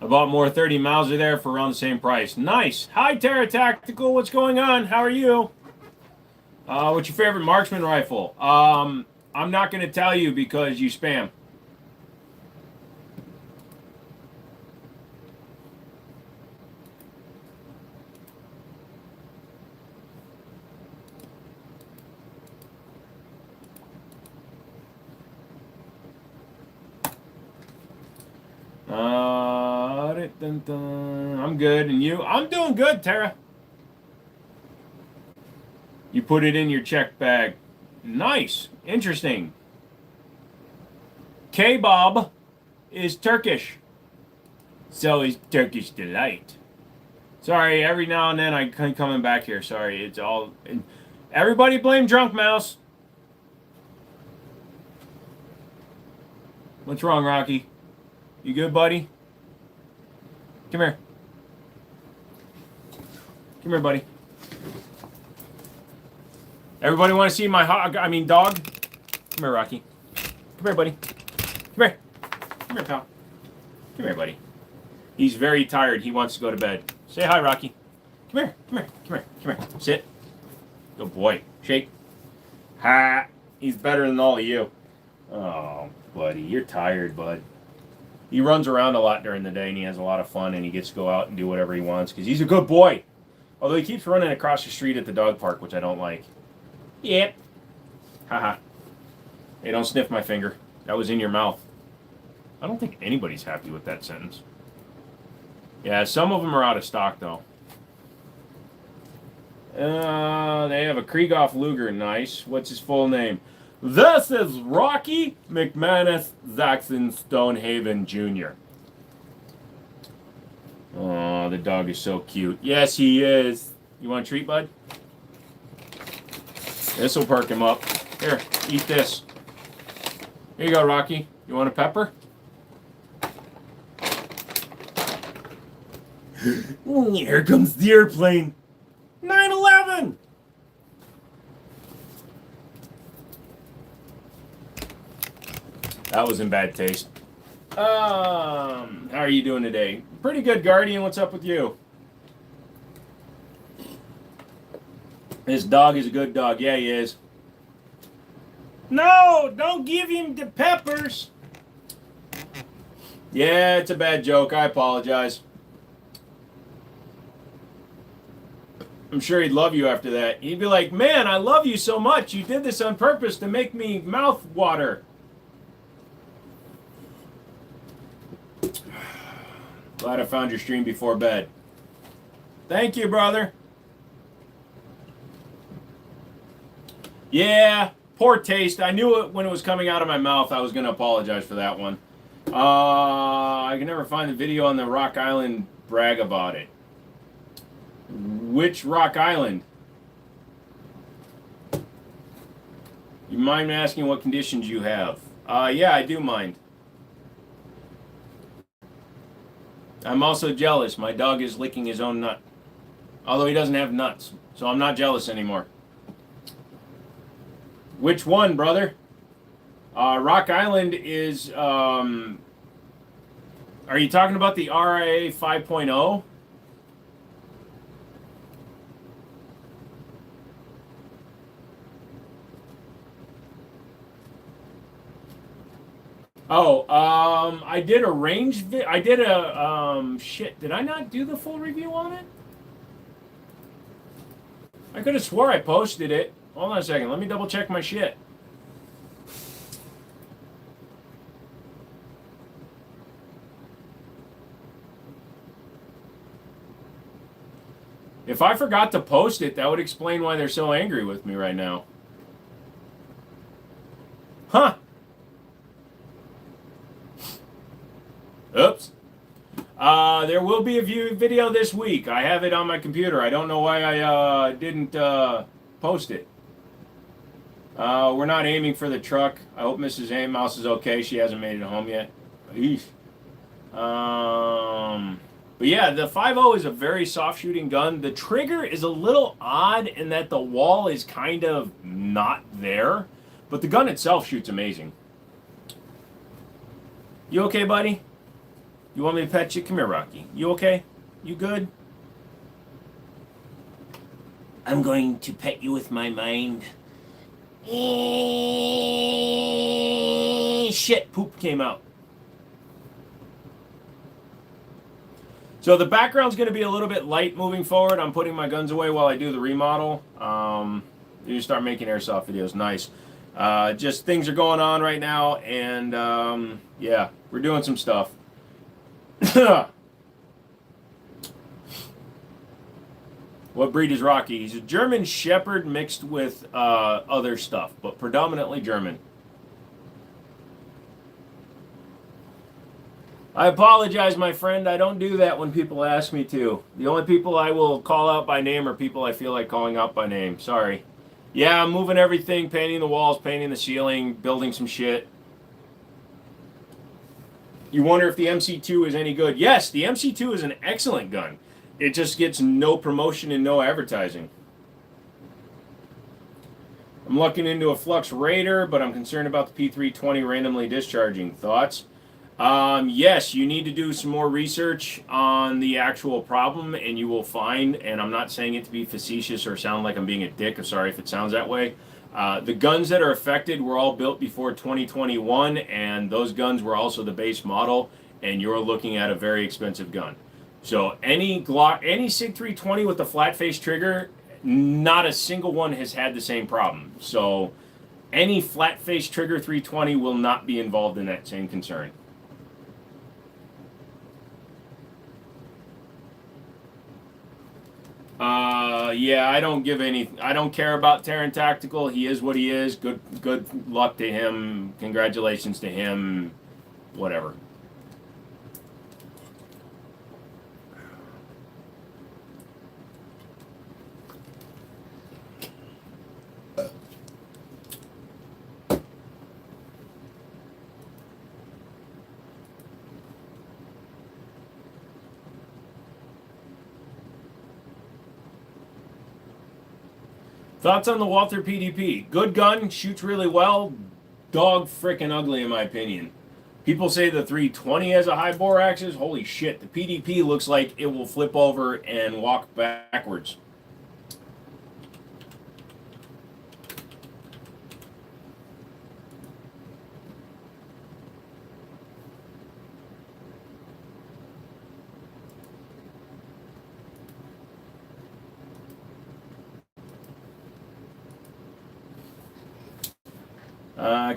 I bought more 30 Mauser there for around the same price. Nice. Hi, Terra Tactical. What's going on? How are you? What's your favorite marksman rifle? I'm not going to tell you because you spam. I'm good, and you? I'm doing good, Tara. You put it in your check bag. Nice. Interesting. Kebab is Turkish. So is Turkish delight. Sorry, every now and then I keep coming back here. Sorry, it's all... Everybody blame Drunk Mouse. What's wrong, Rocky? You good, buddy? Come here. Come here, buddy. Everybody want to see my dog? Come here, Rocky. Come here, buddy. Come here. Come here, pal. Come here, buddy. He's very tired. He wants to go to bed. Say hi, Rocky. Come here. Come here. Come here. Come here. Sit. Good boy. Shake. Ha. He's better than all of you. Oh, buddy. You're tired, bud. He runs around a lot during the day, and he has a lot of fun, and he gets to go out and do whatever he wants, because he's a good boy. Although he keeps running across the street at the dog park, which I don't like. Yep. Haha. Hey, don't sniff my finger. That was in your mouth. I don't think anybody's happy with that sentence. Yeah, some of them are out of stock, though. They have a Krieghoff Luger. Nice. What's his full name? This is Rocky McManus Zaxxon Stonehaven Jr. Oh, the dog is so cute. Yes, he is. You want a treat, bud? This will perk him up. Here, eat this. Here you go, Rocky. You want a pepper? Here comes the airplane. 9/11. That was in bad taste. How are you doing today? Pretty good, Guardian. What's up with you? This dog is a good dog. Yeah, he is. No, don't give him the peppers. Yeah, it's a bad joke. I apologize. I'm sure he'd love you after that. He'd be like, man, I love you so much. You did this on purpose to make me mouth water. Glad I found your stream before bed. Thank you, brother. Yeah, poor taste. I knew it when it was coming out of my mouth. I was going to apologize for that one. I can never find the video on the Rock Island brag about it. Which Rock Island? You mind asking what conditions you have? Yeah, I do mind. I'm also jealous. My dog is licking his own nut. Although he doesn't have nuts. So I'm not jealous anymore. Which one, brother? Rock Island is... are you talking about the RIA 5.0? Oh, I did a range I did a shit, did I not do the full review on it? I could have swore I posted it. Hold on a second, let me double check my shit. If I forgot to post it, that would explain why they're so angry with me right now. Huh. Oops. There will be a video this week. I have it on my computer. I don't know why I didn't post it. We're not aiming for the truck. I hope Mrs. Mouse is okay. She hasn't made it home yet. Eesh. But yeah, the 5.0 is a very soft shooting gun. The trigger is a little odd in that the wall is kind of not there. But the gun itself shoots amazing. You okay, buddy? You want me to pet you? Come here, Rocky. You okay? You good? I'm going to pet you with my mind. Shit, poop came out. So the background's going to be a little bit light moving forward. I'm putting my guns away while I do the remodel. You start making airsoft videos. Nice. Just things are going on right now, and yeah, we're doing some stuff. What breed is Rocky? He's a German Shepherd mixed with other stuff, but predominantly German. I apologize, my friend. I don't do that when people ask me to. The only people I will call out by name are people I feel like calling out by name. Sorry. Yeah, I'm moving everything, painting the walls, painting the ceiling, building some shit. You wonder if the MC2 is any good. Yes, the MC2 is an excellent gun. It just gets no promotion and no advertising. I'm looking into a Flux Raider, but I'm concerned about the P320 randomly discharging. Thoughts? Yes, you need to do some more research on the actual problem, and you will find, and I'm not saying it to be facetious or sound like I'm being a dick. I'm sorry if it sounds that way. The guns that are affected were all built before 2021, and those guns were also the base model, and you're looking at a very expensive gun. So any SIG 320 with a flat face trigger, not a single one has had the same problem. So any flat face trigger 320 will not be involved in that same concern. Yeah, I don't care about Terran Tactical. He is what he is. Good luck to him. Congratulations to him. Whatever. Thoughts on the Walther PDP? Good gun, shoots really well. Dog freaking ugly in my opinion. People say the 320 has a high bore axis. Holy shit, the PDP looks like it will flip over and walk backwards.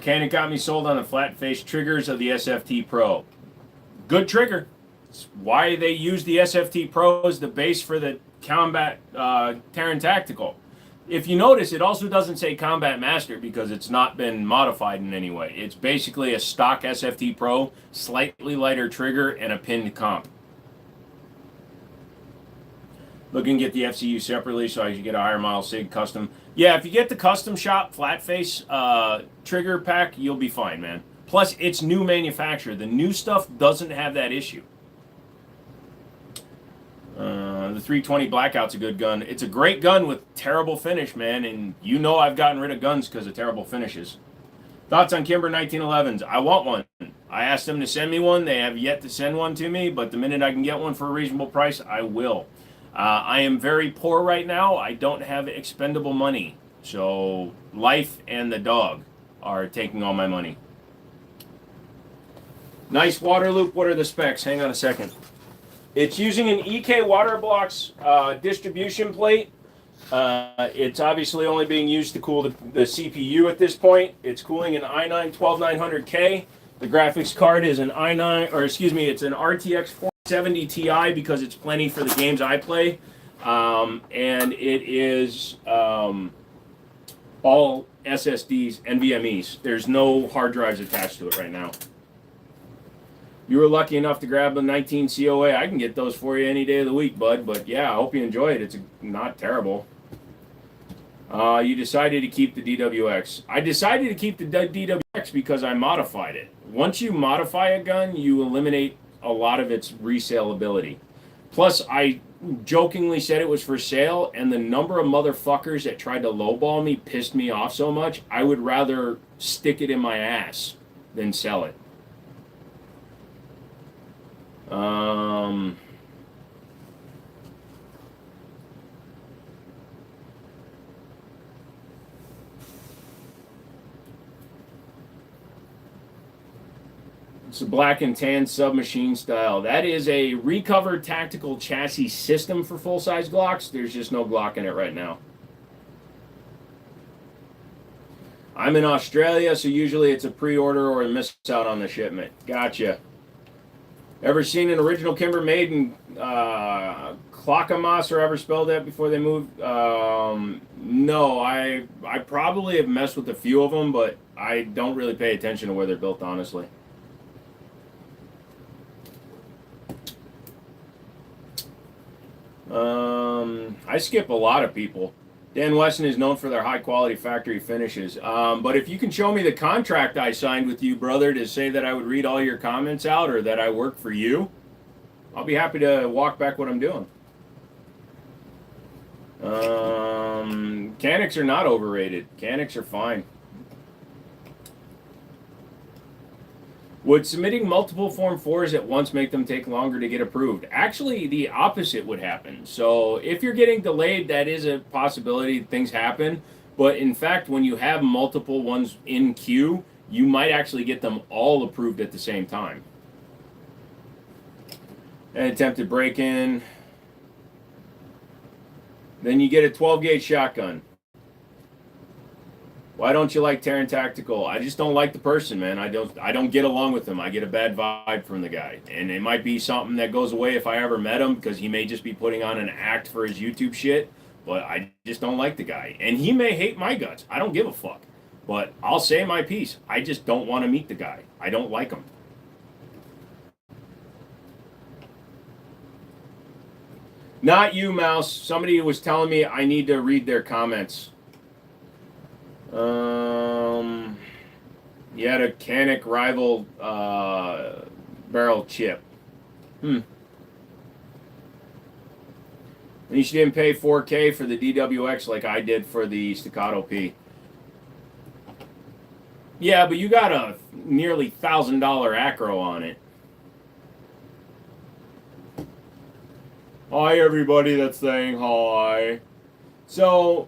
Canon got me sold on the flat face triggers of the SFT Pro. Good trigger. It's why they use the SFT Pro as the base for the Combat Terran Tactical. If you notice, it also doesn't say Combat Master because it's not been modified in any way. It's basically a stock SFT Pro, slightly lighter trigger, and a pinned comp. Looking to get the FCU separately so I can get a higher model SIG custom. Yeah, if you get the custom shop flat face trigger pack, you'll be fine, man. Plus, it's new manufacture. The new stuff doesn't have that issue. The 320 Blackout's a good gun. It's a great gun with terrible finish, man. And you know I've gotten rid of guns because of terrible finishes. Thoughts on Kimber 1911s? I want one. I asked them to send me one. They have yet to send one to me. But the minute I can get one for a reasonable price, I will. I am very poor right now. I don't have expendable money. So life and the dog are taking all my money. Nice water loop. What are the specs? Hang on a second. It's using an EK Waterblocks distribution plate. It's obviously only being used to cool the CPU at this point. It's cooling an i9 12900K. The graphics card is an it's an RTX 470 Ti because it's plenty for the games I play. And it is all SSDs, NVMe's. There's no hard drives attached to it right now. You were lucky enough to grab a 19 COA. I can get those for you any day of the week, bud. But yeah, I hope you enjoy it. It's not terrible. You decided to keep the DWX. I decided to keep the DWX because I modified it. Once you modify a gun, you eliminate a lot of its resaleability. Plus, I jokingly said it was for sale, and the number of motherfuckers that tried to lowball me pissed me off so much, I would rather stick it in my ass than sell it. It's a black and tan submachine style. That is a recovered tactical chassis system for full-size Glocks. There's just no Glock in it right now. I'm in Australia, so usually it's a pre-order or a miss out on the shipment. Gotcha. Ever seen an original Kimber made in Clackamas, or ever spelled that before they moved? No, I probably have messed with a few of them, but I don't really pay attention to where they're built, honestly. I skip a lot of people. Dan Wesson is known for their high quality factory finishes. But if you can show me the contract I signed with you, brother, to say that I would read all your comments out or that I work for you, I'll be happy to walk back what I'm doing. Canics are not overrated. Canics are fine. Would submitting multiple Form 4s at once make them take longer to get approved? Actually, the opposite would happen. So if you're getting delayed, that is a possibility. Things happen. But in fact, when you have multiple ones in queue, you might actually get them all approved at the same time. An attempted break-in. Then you get a 12-gauge shotgun. Why don't you like Terran Tactical? I just don't like the person, man. I don't get along with him. I get a bad vibe from the guy. And it might be something that goes away if I ever met him, because he may just be putting on an act for his YouTube shit. But I just don't like the guy. And he may hate my guts. I don't give a fuck. But I'll say my piece. I just don't want to meet the guy. I don't like him. Not you, Mouse. Somebody was telling me I need to read their comments. You had a Canic rival barrel chip. At least you didn't pay $4K for the DWX like I did for the Staccato P. Yeah, but you got a nearly $1,000 acro on it. Hi, everybody that's saying hi. So,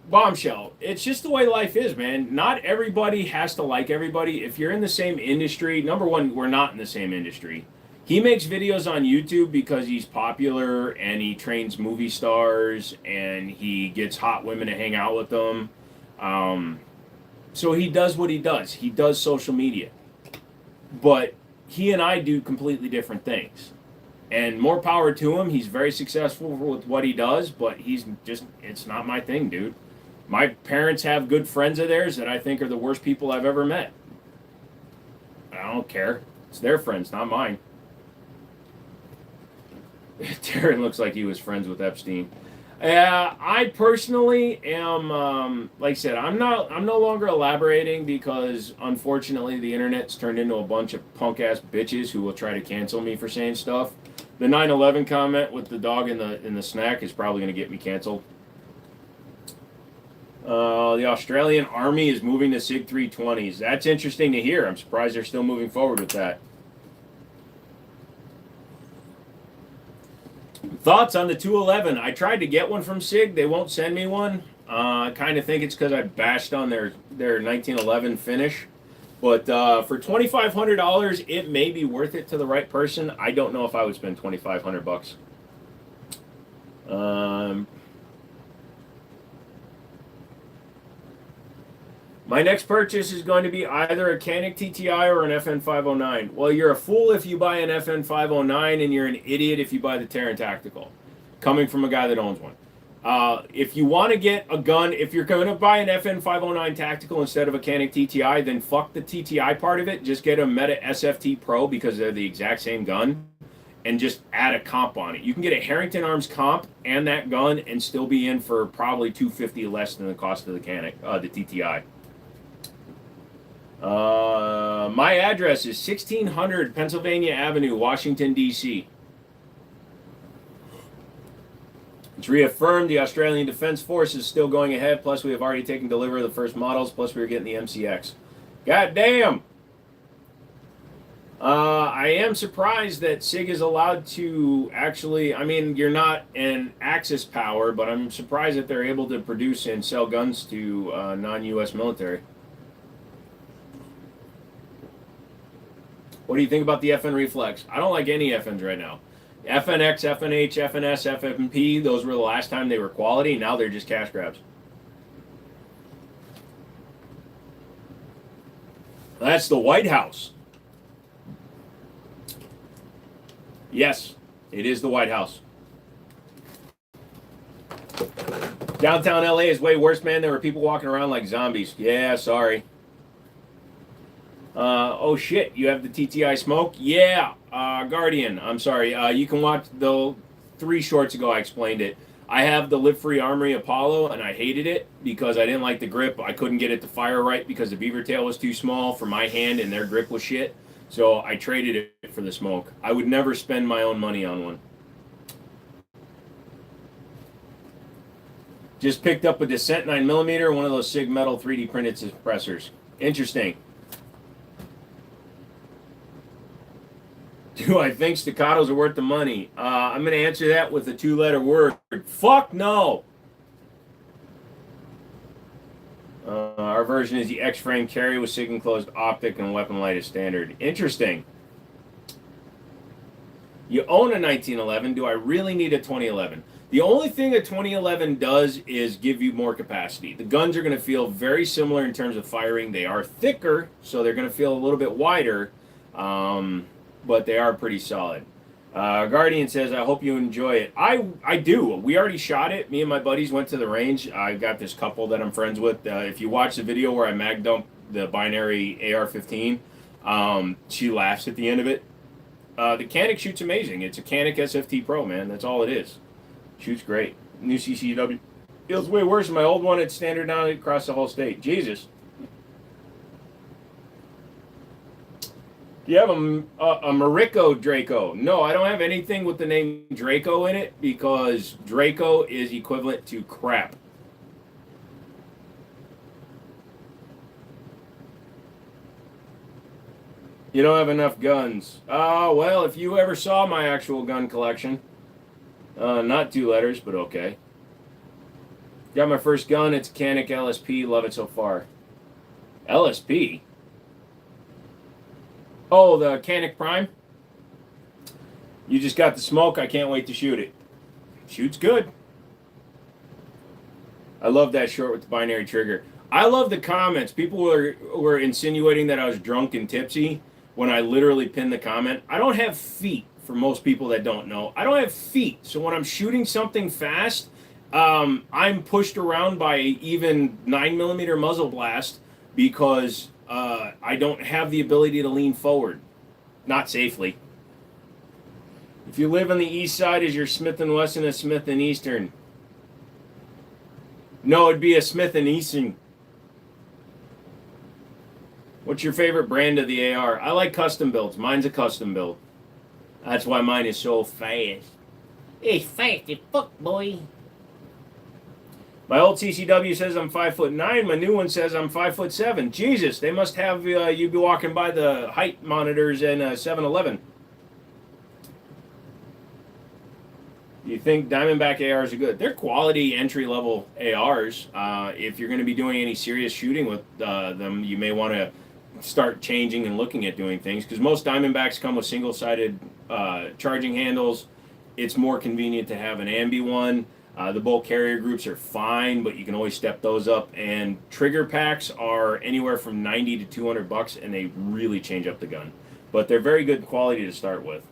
Bombshell, it's just the way life is, man. Not everybody has to like everybody. If you're in the same industry, number one, we're not in the same industry. He makes videos on YouTube because he's popular and he trains movie stars and he gets hot women to hang out with them. So he does what he does. He does social media. But he and I do completely different things. And more power to him. He's very successful with what he does, but it's not my thing, dude. My parents have good friends of theirs that I think are the worst people I've ever met. I don't care. It's their friends, not mine. Darren looks like he was friends with Epstein. I personally am, like I said, I'm no longer elaborating because unfortunately the internet's turned into a bunch of punk ass bitches who will try to cancel me for saying stuff. The 9/11 comment with the dog in the snack is probably going to get me canceled. The Australian Army is moving to SIG 320s. That's interesting to hear. I'm surprised they're still moving forward with that. Thoughts on the 211? I tried to get one from SIG. They won't send me one. I kind of think it's because I bashed on their 1911 finish. But for $2,500, it may be worth it to the right person. I don't know if I would spend $2,500. My next purchase is going to be either a Canic TTI or an FN 509. Well, you're a fool if you buy an FN 509, and you're an idiot if you buy the Terran Tactical. Coming from a guy that owns one. If you want to get a gun, if you're going to buy an FN 509 Tactical instead of a Canic TTI, then fuck the TTI part of it. Just get a Meta SFT Pro because they're the exact same gun, and just add a comp on it. You can get a Harrington Arms comp and that gun and still be in for probably $250 less than the cost of the Canic, the TTI. My address is 1600 Pennsylvania Avenue, Washington, D.C. It's reaffirmed the Australian Defence Force is still going ahead, plus we have already taken delivery of the first models, plus we are getting the MCX. God damn! I am surprised that SIG is allowed to actually, I mean, you're not an Axis power, but I'm surprised that they're able to produce and sell guns to non-U.S. military. What do you think about the FN Reflex? I don't like any FNs right now. FNX, FNH, FNS, FNP, those were the last time they were quality. Now they're just cash grabs. That's the White House. Yes, it is the White House. Downtown LA is way worse, man. There were people walking around like zombies. Yeah, sorry. Oh shit, you have the TTI smoke? Yeah, Guardian. I'm sorry. You can watch the 3 shorts ago. I explained it. I have the Live Free Armory Apollo, and I hated it because I didn't like the grip. I couldn't get it to fire right because the beaver tail was too small for my hand, and their grip was shit. So I traded it for the smoke. I would never spend my own money on one. Just picked up a Descent 9mm, one of those Sig Metal 3D printed suppressors. Interesting. Do I think staccatos are worth the money? I'm going to answer that with a 2-letter word. Fuck no! Our version is the X-frame carry with SIG enclosed optic and weapon light as standard. Interesting. You own a 1911. Do I really need a 2011? The only thing a 2011 does is give you more capacity. The guns are going to feel very similar in terms of firing. They are thicker, so they're going to feel a little bit wider, but they are pretty solid. Guardian says, I hope you enjoy it. I do. We already shot it. Me and my buddies went to the range. I got this couple that I'm friends with. If you watch the video where I mag dump the binary AR-15, she laughs at the end of it. The Canik shoots amazing. It's a Canik SFT Pro, man. That's all it is. Shoots great. New CCW. Feels way worse than my old one. It's standard now across the whole state. Jesus. Do you have a Mariko Draco? No, I don't have anything with the name Draco in it because Draco is equivalent to crap. You don't have enough guns. Well, if you ever saw my actual gun collection, not 2 letters, but okay. Got my first gun. It's a Canik LSP. Love it so far. LSP? Oh, the Canik Prime? You just got the smoke. I can't wait to shoot it. Shoots good. I love that short with the binary trigger. I love the comments. People were insinuating that I was drunk and tipsy when I literally pinned the comment. I don't have feet, for most people that don't know. I don't have feet. So when I'm shooting something fast, I'm pushed around by even 9mm muzzle blast because I don't have the ability to lean forward. Not safely. If you live on the east side, is your Smith & Wesson a Smith & Eastern? No, it'd be a Smith & Eastern. What's your favorite brand of the AR? I like custom builds. Mine's a custom build. That's why mine is so fast. It's fast as fuck, boy. My old CCW says I'm 5'9". My new one says I'm 5'7". Jesus, they must have you be walking by the height monitors in 7-Eleven. Do you think Diamondback ARs are good? They're quality entry-level ARs. If you're going to be doing any serious shooting with them, you may want to start changing and looking at doing things because most Diamondbacks come with single-sided charging handles. It's more convenient to have an ambi one. The bolt carrier groups are fine, but you can always step those up. And trigger packs are anywhere from $90 to $200, and they really change up the gun. But they're very good quality to start with.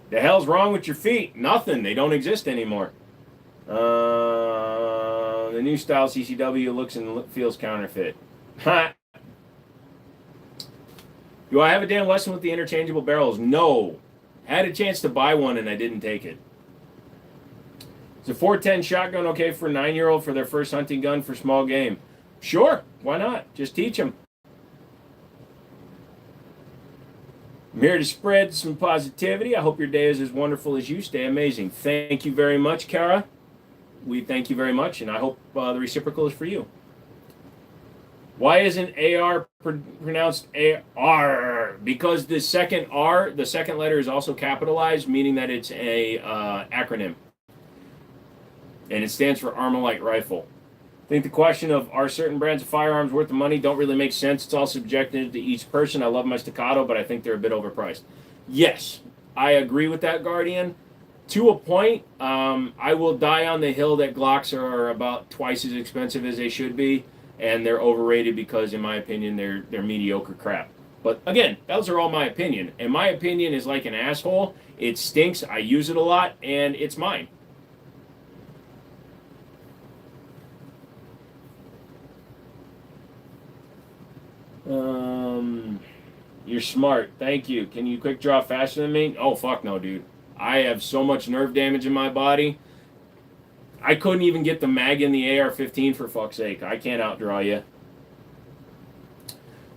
The hell's wrong with your feet? Nothing. They don't exist anymore. The new style CCW looks and feels counterfeit. Ha! Do I have a damn lesson with the interchangeable barrels? No. Had a chance to buy one and I didn't take it. Is a 410 shotgun okay for a 9-year-old for their first hunting gun for small game? Sure. Why not? Just teach them. I'm here to spread some positivity. I hope your day is as wonderful as you. Stay amazing. Thank you very much, Kara. We thank you very much, and I hope the reciprocal is for you. Why isn't AR pronounced AR? Because the second R, the second letter is also capitalized, meaning that it's a acronym. And it stands for Armalite Rifle. I think the question of are certain brands of firearms worth the money don't really make sense. It's all subjective to each person. I love my staccato, but I think they're a bit overpriced. Yes, I agree with that, Guardian. To a point, I will die on the hill that Glocks are about twice as expensive as they should be, and they're overrated because, in my opinion, they're mediocre crap. But again, those are all my opinion. And my opinion is like an asshole. It stinks. I use it a lot, and it's mine. You're smart. Thank you. Can you quick draw faster than me? Oh, fuck no, dude. I have so much nerve damage in my body. I couldn't even get the mag in the AR-15 for fuck's sake. I can't outdraw you.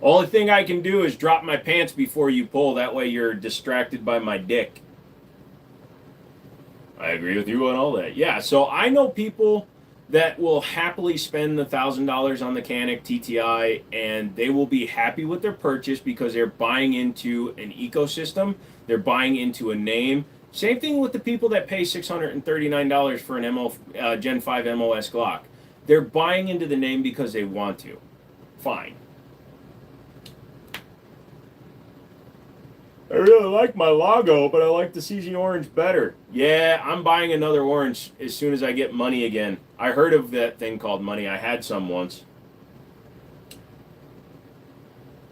Only thing I can do is drop my pants before you pull. That way you're distracted by my dick. I agree with you on all that. Yeah, so I know people that will happily spend the $1,000 on the Canik TTI, and they will be happy with their purchase because they're buying into an ecosystem. They're buying into a name. Same thing with the people that pay $639 for an Gen 5 MOS Glock. They're buying into the name because they want to. Fine. I really like my logo, but I like the CZ orange better. Yeah, I'm buying another orange as soon as I get money again. I heard of that thing called money. I had some once.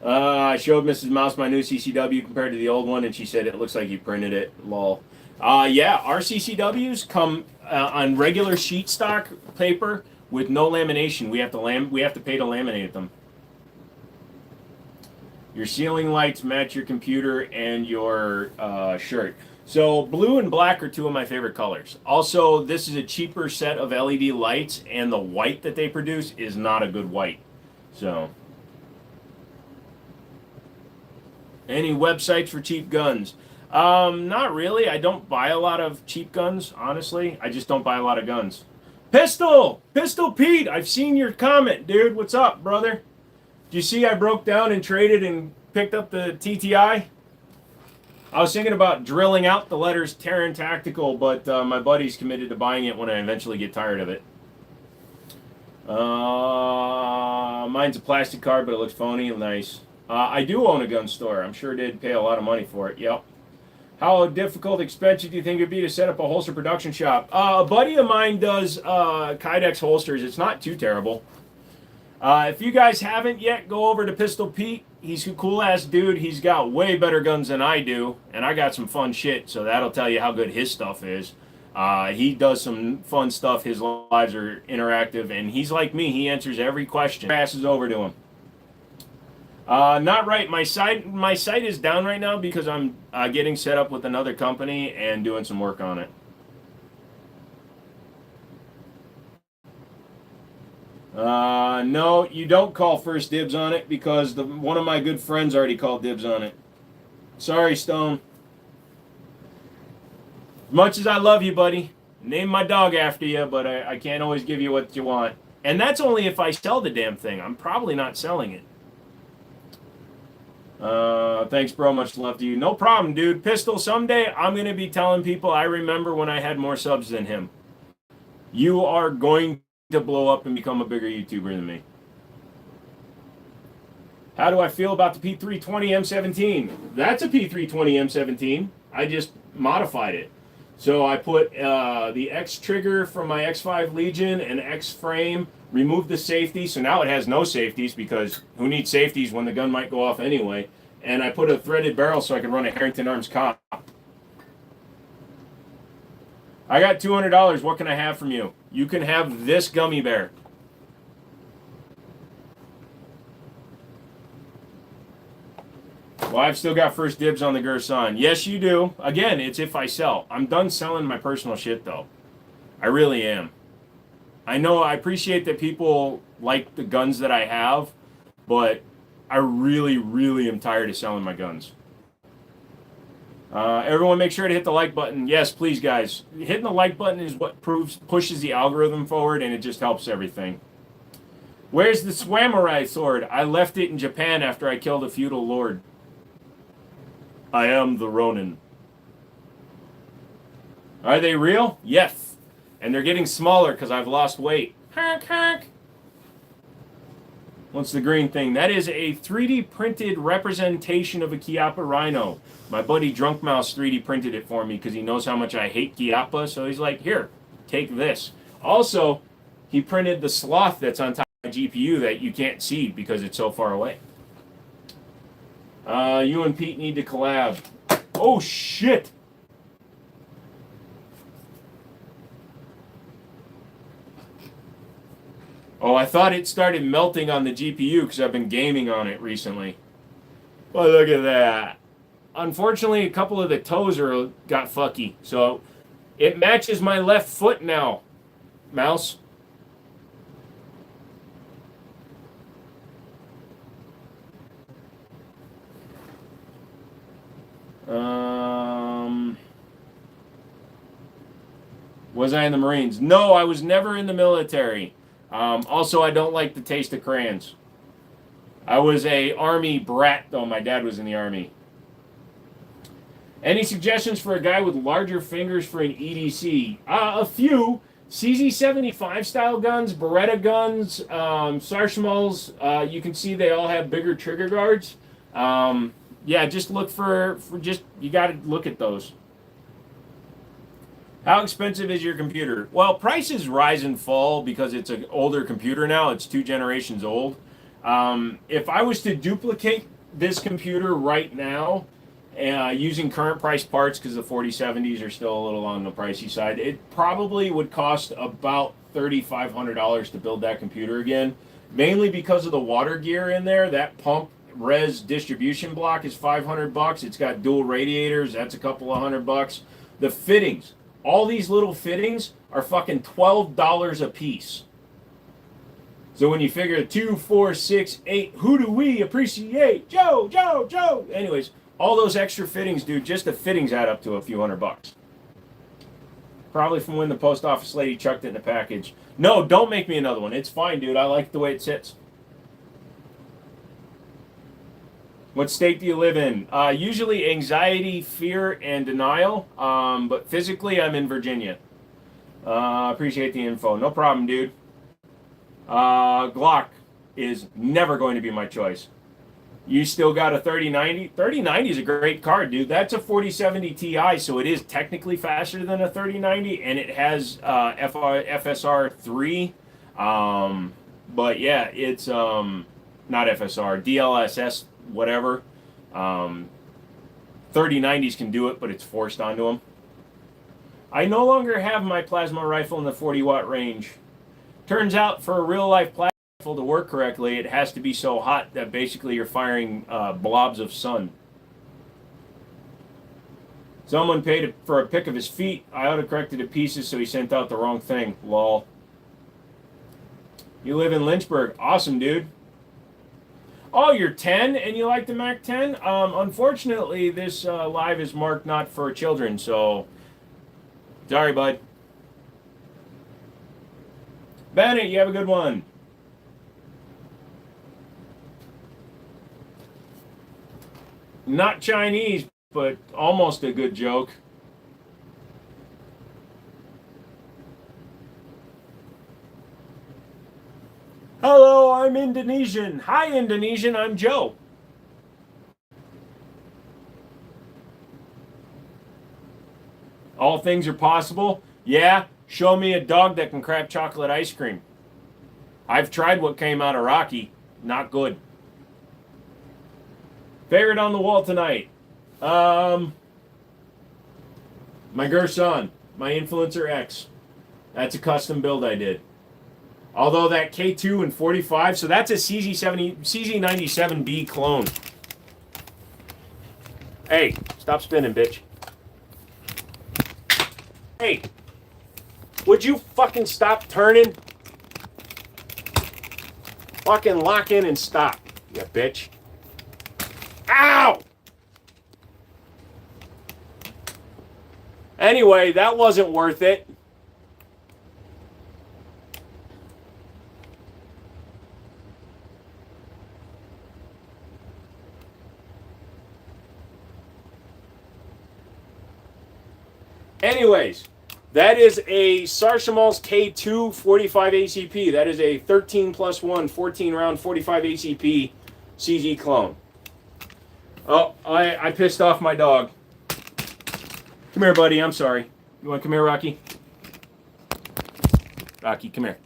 I showed Mrs. Mouse my new CCW compared to the old one, and she said it looks like you printed it. Lol. Yeah, our CCWs come on regular sheet stock paper with no lamination. We have to pay to laminate them. Your ceiling lights match your computer and your shirt. So blue and black are two of my favorite colors. Also, this is a cheaper set of LED lights, and the white that they produce is not a good white. So, any websites for cheap guns? Not really. I don't buy a lot of cheap guns, honestly. I just don't buy a lot of guns. Pistol Pete, I've seen your comment, dude. What's up, brother? Do you see I broke down and traded and picked up the TTI? I was thinking about drilling out the letters Terran Tactical, but my buddy's committed to buying it when I eventually get tired of it. Mine's a plastic card, but it looks phony and nice. I do own a gun store. I'm sure did pay a lot of money for it. Yep. How difficult, expensive do you think it would be to set up a holster production shop? A buddy of mine does Kydex holsters. It's not too terrible. If you guys haven't yet, go over to Pistol Pete. He's a cool-ass dude. He's got way better guns than I do, and I got some fun shit, so that'll tell you how good his stuff is. He does some fun stuff. His lives are interactive, and he's like me. He answers every question. Passes over to him. Not right. My site is down right now because I'm getting set up with another company and doing some work on it. No, you don't call first dibs on it because one of my good friends already called dibs on it. Sorry, Stone. As much as I love you, buddy, name my dog after you, but I can't always give you what you want. And that's only if I sell the damn thing. I'm probably not selling it. Thanks, bro. Much love to you. No problem, dude. Pistol, someday I'm going to be telling people I remember when I had more subs than him. You are going to blow up and become a bigger YouTuber than me. How do I feel about the P320 M17? That's a P320 M17. I just modified it. So I put the X trigger from my X5 Legion and X frame, removed the safety, so now it has no safeties because who needs safeties when the gun might go off anyway? And I put a threaded barrel so I can run a Harrington Arms cop. I got $200. What can I have from you? You can have this gummy bear. Well, I've still got first dibs on the Gerson. Yes, you do. Again, it's if I sell. I'm done selling my personal shit, though. I really am. I know I appreciate that people like the guns that I have, but I really, really am tired of selling my guns. Everyone make sure to hit the like button. Yes, please, guys. Hitting the like button is what pushes the algorithm forward, and it just helps everything. Where's the Swamurai sword? I left it in Japan after I killed a feudal lord. I am the Ronin. Are they real? Yes. And they're getting smaller because I've lost weight. Honk, honk. What's the green thing? That is a 3D printed representation of a Chiappa Rhino. My buddy Drunk Mouse 3D printed it for me because he knows how much I hate Chiappa. So he's like, here, take this. Also, he printed the sloth that's on top of my GPU that you can't see because it's so far away. You and Pete need to collab. Oh, shit! Oh, I thought it started melting on the GPU because I've been gaming on it recently. Well, look at that. Unfortunately, a couple of the toes got fucky. So it matches my left foot now, mouse. Was I in the Marines? No, I was never in the military. Also, I don't like the taste of crayons. I was a Army brat, though. My dad was in the Army. Any suggestions for a guy with larger fingers for an EDC? A few. CZ75 style guns, Beretta guns, Sarshmals. You can see they all have bigger trigger guards. Yeah, just look for you got to look at those. How expensive is your computer? Well, prices rise and fall because it's an older computer now. It's 2 generations old. If I was to duplicate this computer right now, using current price parts, because the 4070s are still a little on the pricey side, it probably would cost about $3,500 to build that computer again. Mainly because of the water gear in there. That pump res distribution block is $500. It's got dual radiators. That's a couple of $100. The fittings. All these little fittings are fucking $12 a piece. So when you figure 2, 4, 6, 8, who do we appreciate? Joe, Joe, Joe. Anyways, all those extra fittings, dude, just the fittings add up to a few $100. Probably from when the post office lady chucked it in the package. No, don't make me another one. It's fine, dude. I like the way it sits. What state do you live in? Usually anxiety, fear, and denial. But physically, I'm in Virginia. Appreciate the info. No problem, dude. Glock is never going to be my choice. You still got a 3090? 3090 is a great card, dude. That's a 4070 Ti, so it is technically faster than a 3090, and it has FSR 3. But yeah, it's not FSR, DLSS, whatever. 3090s can do it, but it's forced onto them. I no longer have my plasma rifle in the 40-watt range. Turns out, for a real-life plasma rifle to work correctly, it has to be so hot that basically you're firing blobs of sun. Someone paid for a pic of his feet. I autocorrected to pieces, so he sent out the wrong thing. Lol. You live in Lynchburg. Awesome, dude. Oh, you're 10 and you like the Mac 10? Unfortunately, this live is marked not for children, so sorry, bud. Bennett, you have a good one. Not Chinese, but almost a good joke. Hello, I'm Indonesian. Hi, Indonesian, I'm Joe. All things are possible? Yeah, show me a dog that can crack chocolate ice cream. I've tried what came out of Rocky. Not good. Favorite on the wall tonight? My Gerson, my Influencer X. That's a custom build I did. Although that K2 and 45, so that's a CZ97B clone. Hey, stop spinning, bitch. Hey, would you fucking stop turning? Fucking lock in and stop, you bitch. Ow! Anyway, that wasn't worth it. Anyways, that is a Sarshmals K2 45 ACP. That is a 13 plus 1, 14 round 45 ACP CZ clone. Oh, I pissed off my dog. Come here, buddy. I'm sorry. You want to come here, Rocky? Rocky, come here.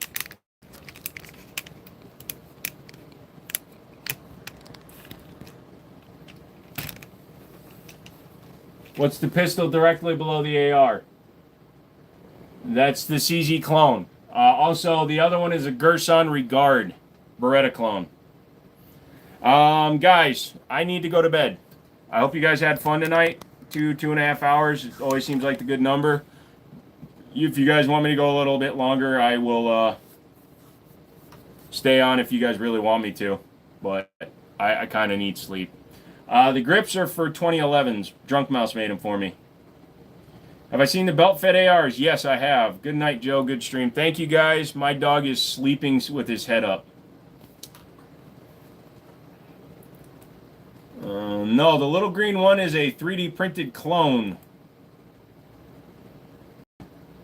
What's the pistol directly below the AR? That's the CZ clone. Also, the other one is a Gerson Regard Beretta clone. Guys, I need to go to bed. I hope you guys had fun tonight. 2.5 hours. It always seems like the good number. If you guys want me to go a little bit longer, I will stay on if you guys really want me to. But I kind of need sleep. The grips are for 2011s. Drunk Mouse made them for me. Have I seen the belt-fed ARs? Yes, I have. Good night, Joe. Good stream. Thank you, guys. My dog is sleeping with his head up. No, the little green one is a 3D printed clone.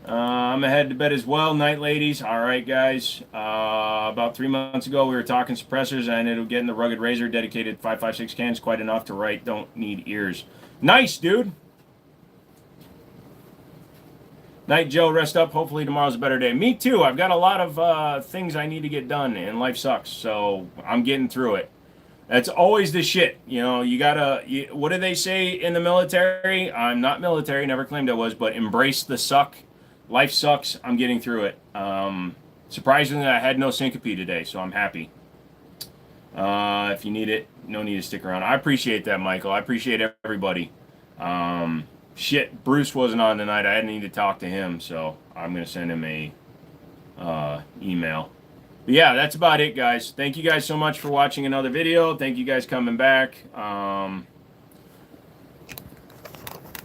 I'm headed to bed as well. Night, ladies. All right, guys. About 3 months ago, we were talking suppressors. I ended up getting the Rugged Razor dedicated 5.56 cans. Quite enough to write. Don't need ears. Nice, dude. Night, Joe. Rest up. Hopefully tomorrow's a better day. Me too. I've got a lot of things I need to get done, and life sucks. So I'm getting through it. That's always the shit. You know, you gotta, what do they say in the military? I'm not military, never claimed I was, but embrace the suck. Life sucks. I'm getting through it. Surprisingly, I had no syncope today, so I'm happy. If you need it, no need to stick around. I appreciate that, Michael. I appreciate everybody. Shit, Bruce wasn't on tonight. I didn't need to talk to him, so I'm going to send him a email. But yeah, that's about it, guys. Thank you guys so much for watching another video. Thank you guys coming back.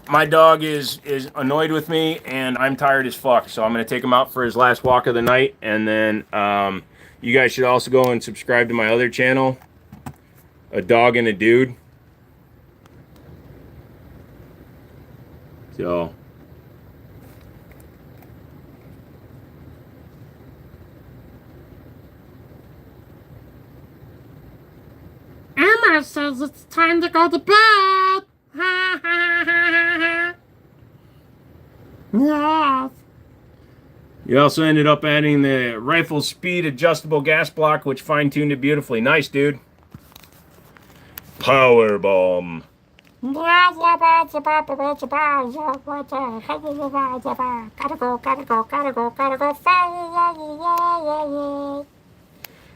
My dog is annoyed with me, and I'm tired as fuck. So I'm going to take him out for his last walk of the night. And then you guys should also go and subscribe to my other channel, A Dog and a Dude. So... Emma says it's time to go to bed. Yes. You also ended up adding the rifle speed adjustable gas block, which fine-tuned it beautifully. Nice, dude. Power bomb. Gotta go.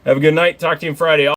Have a good night. Talk to you on Friday.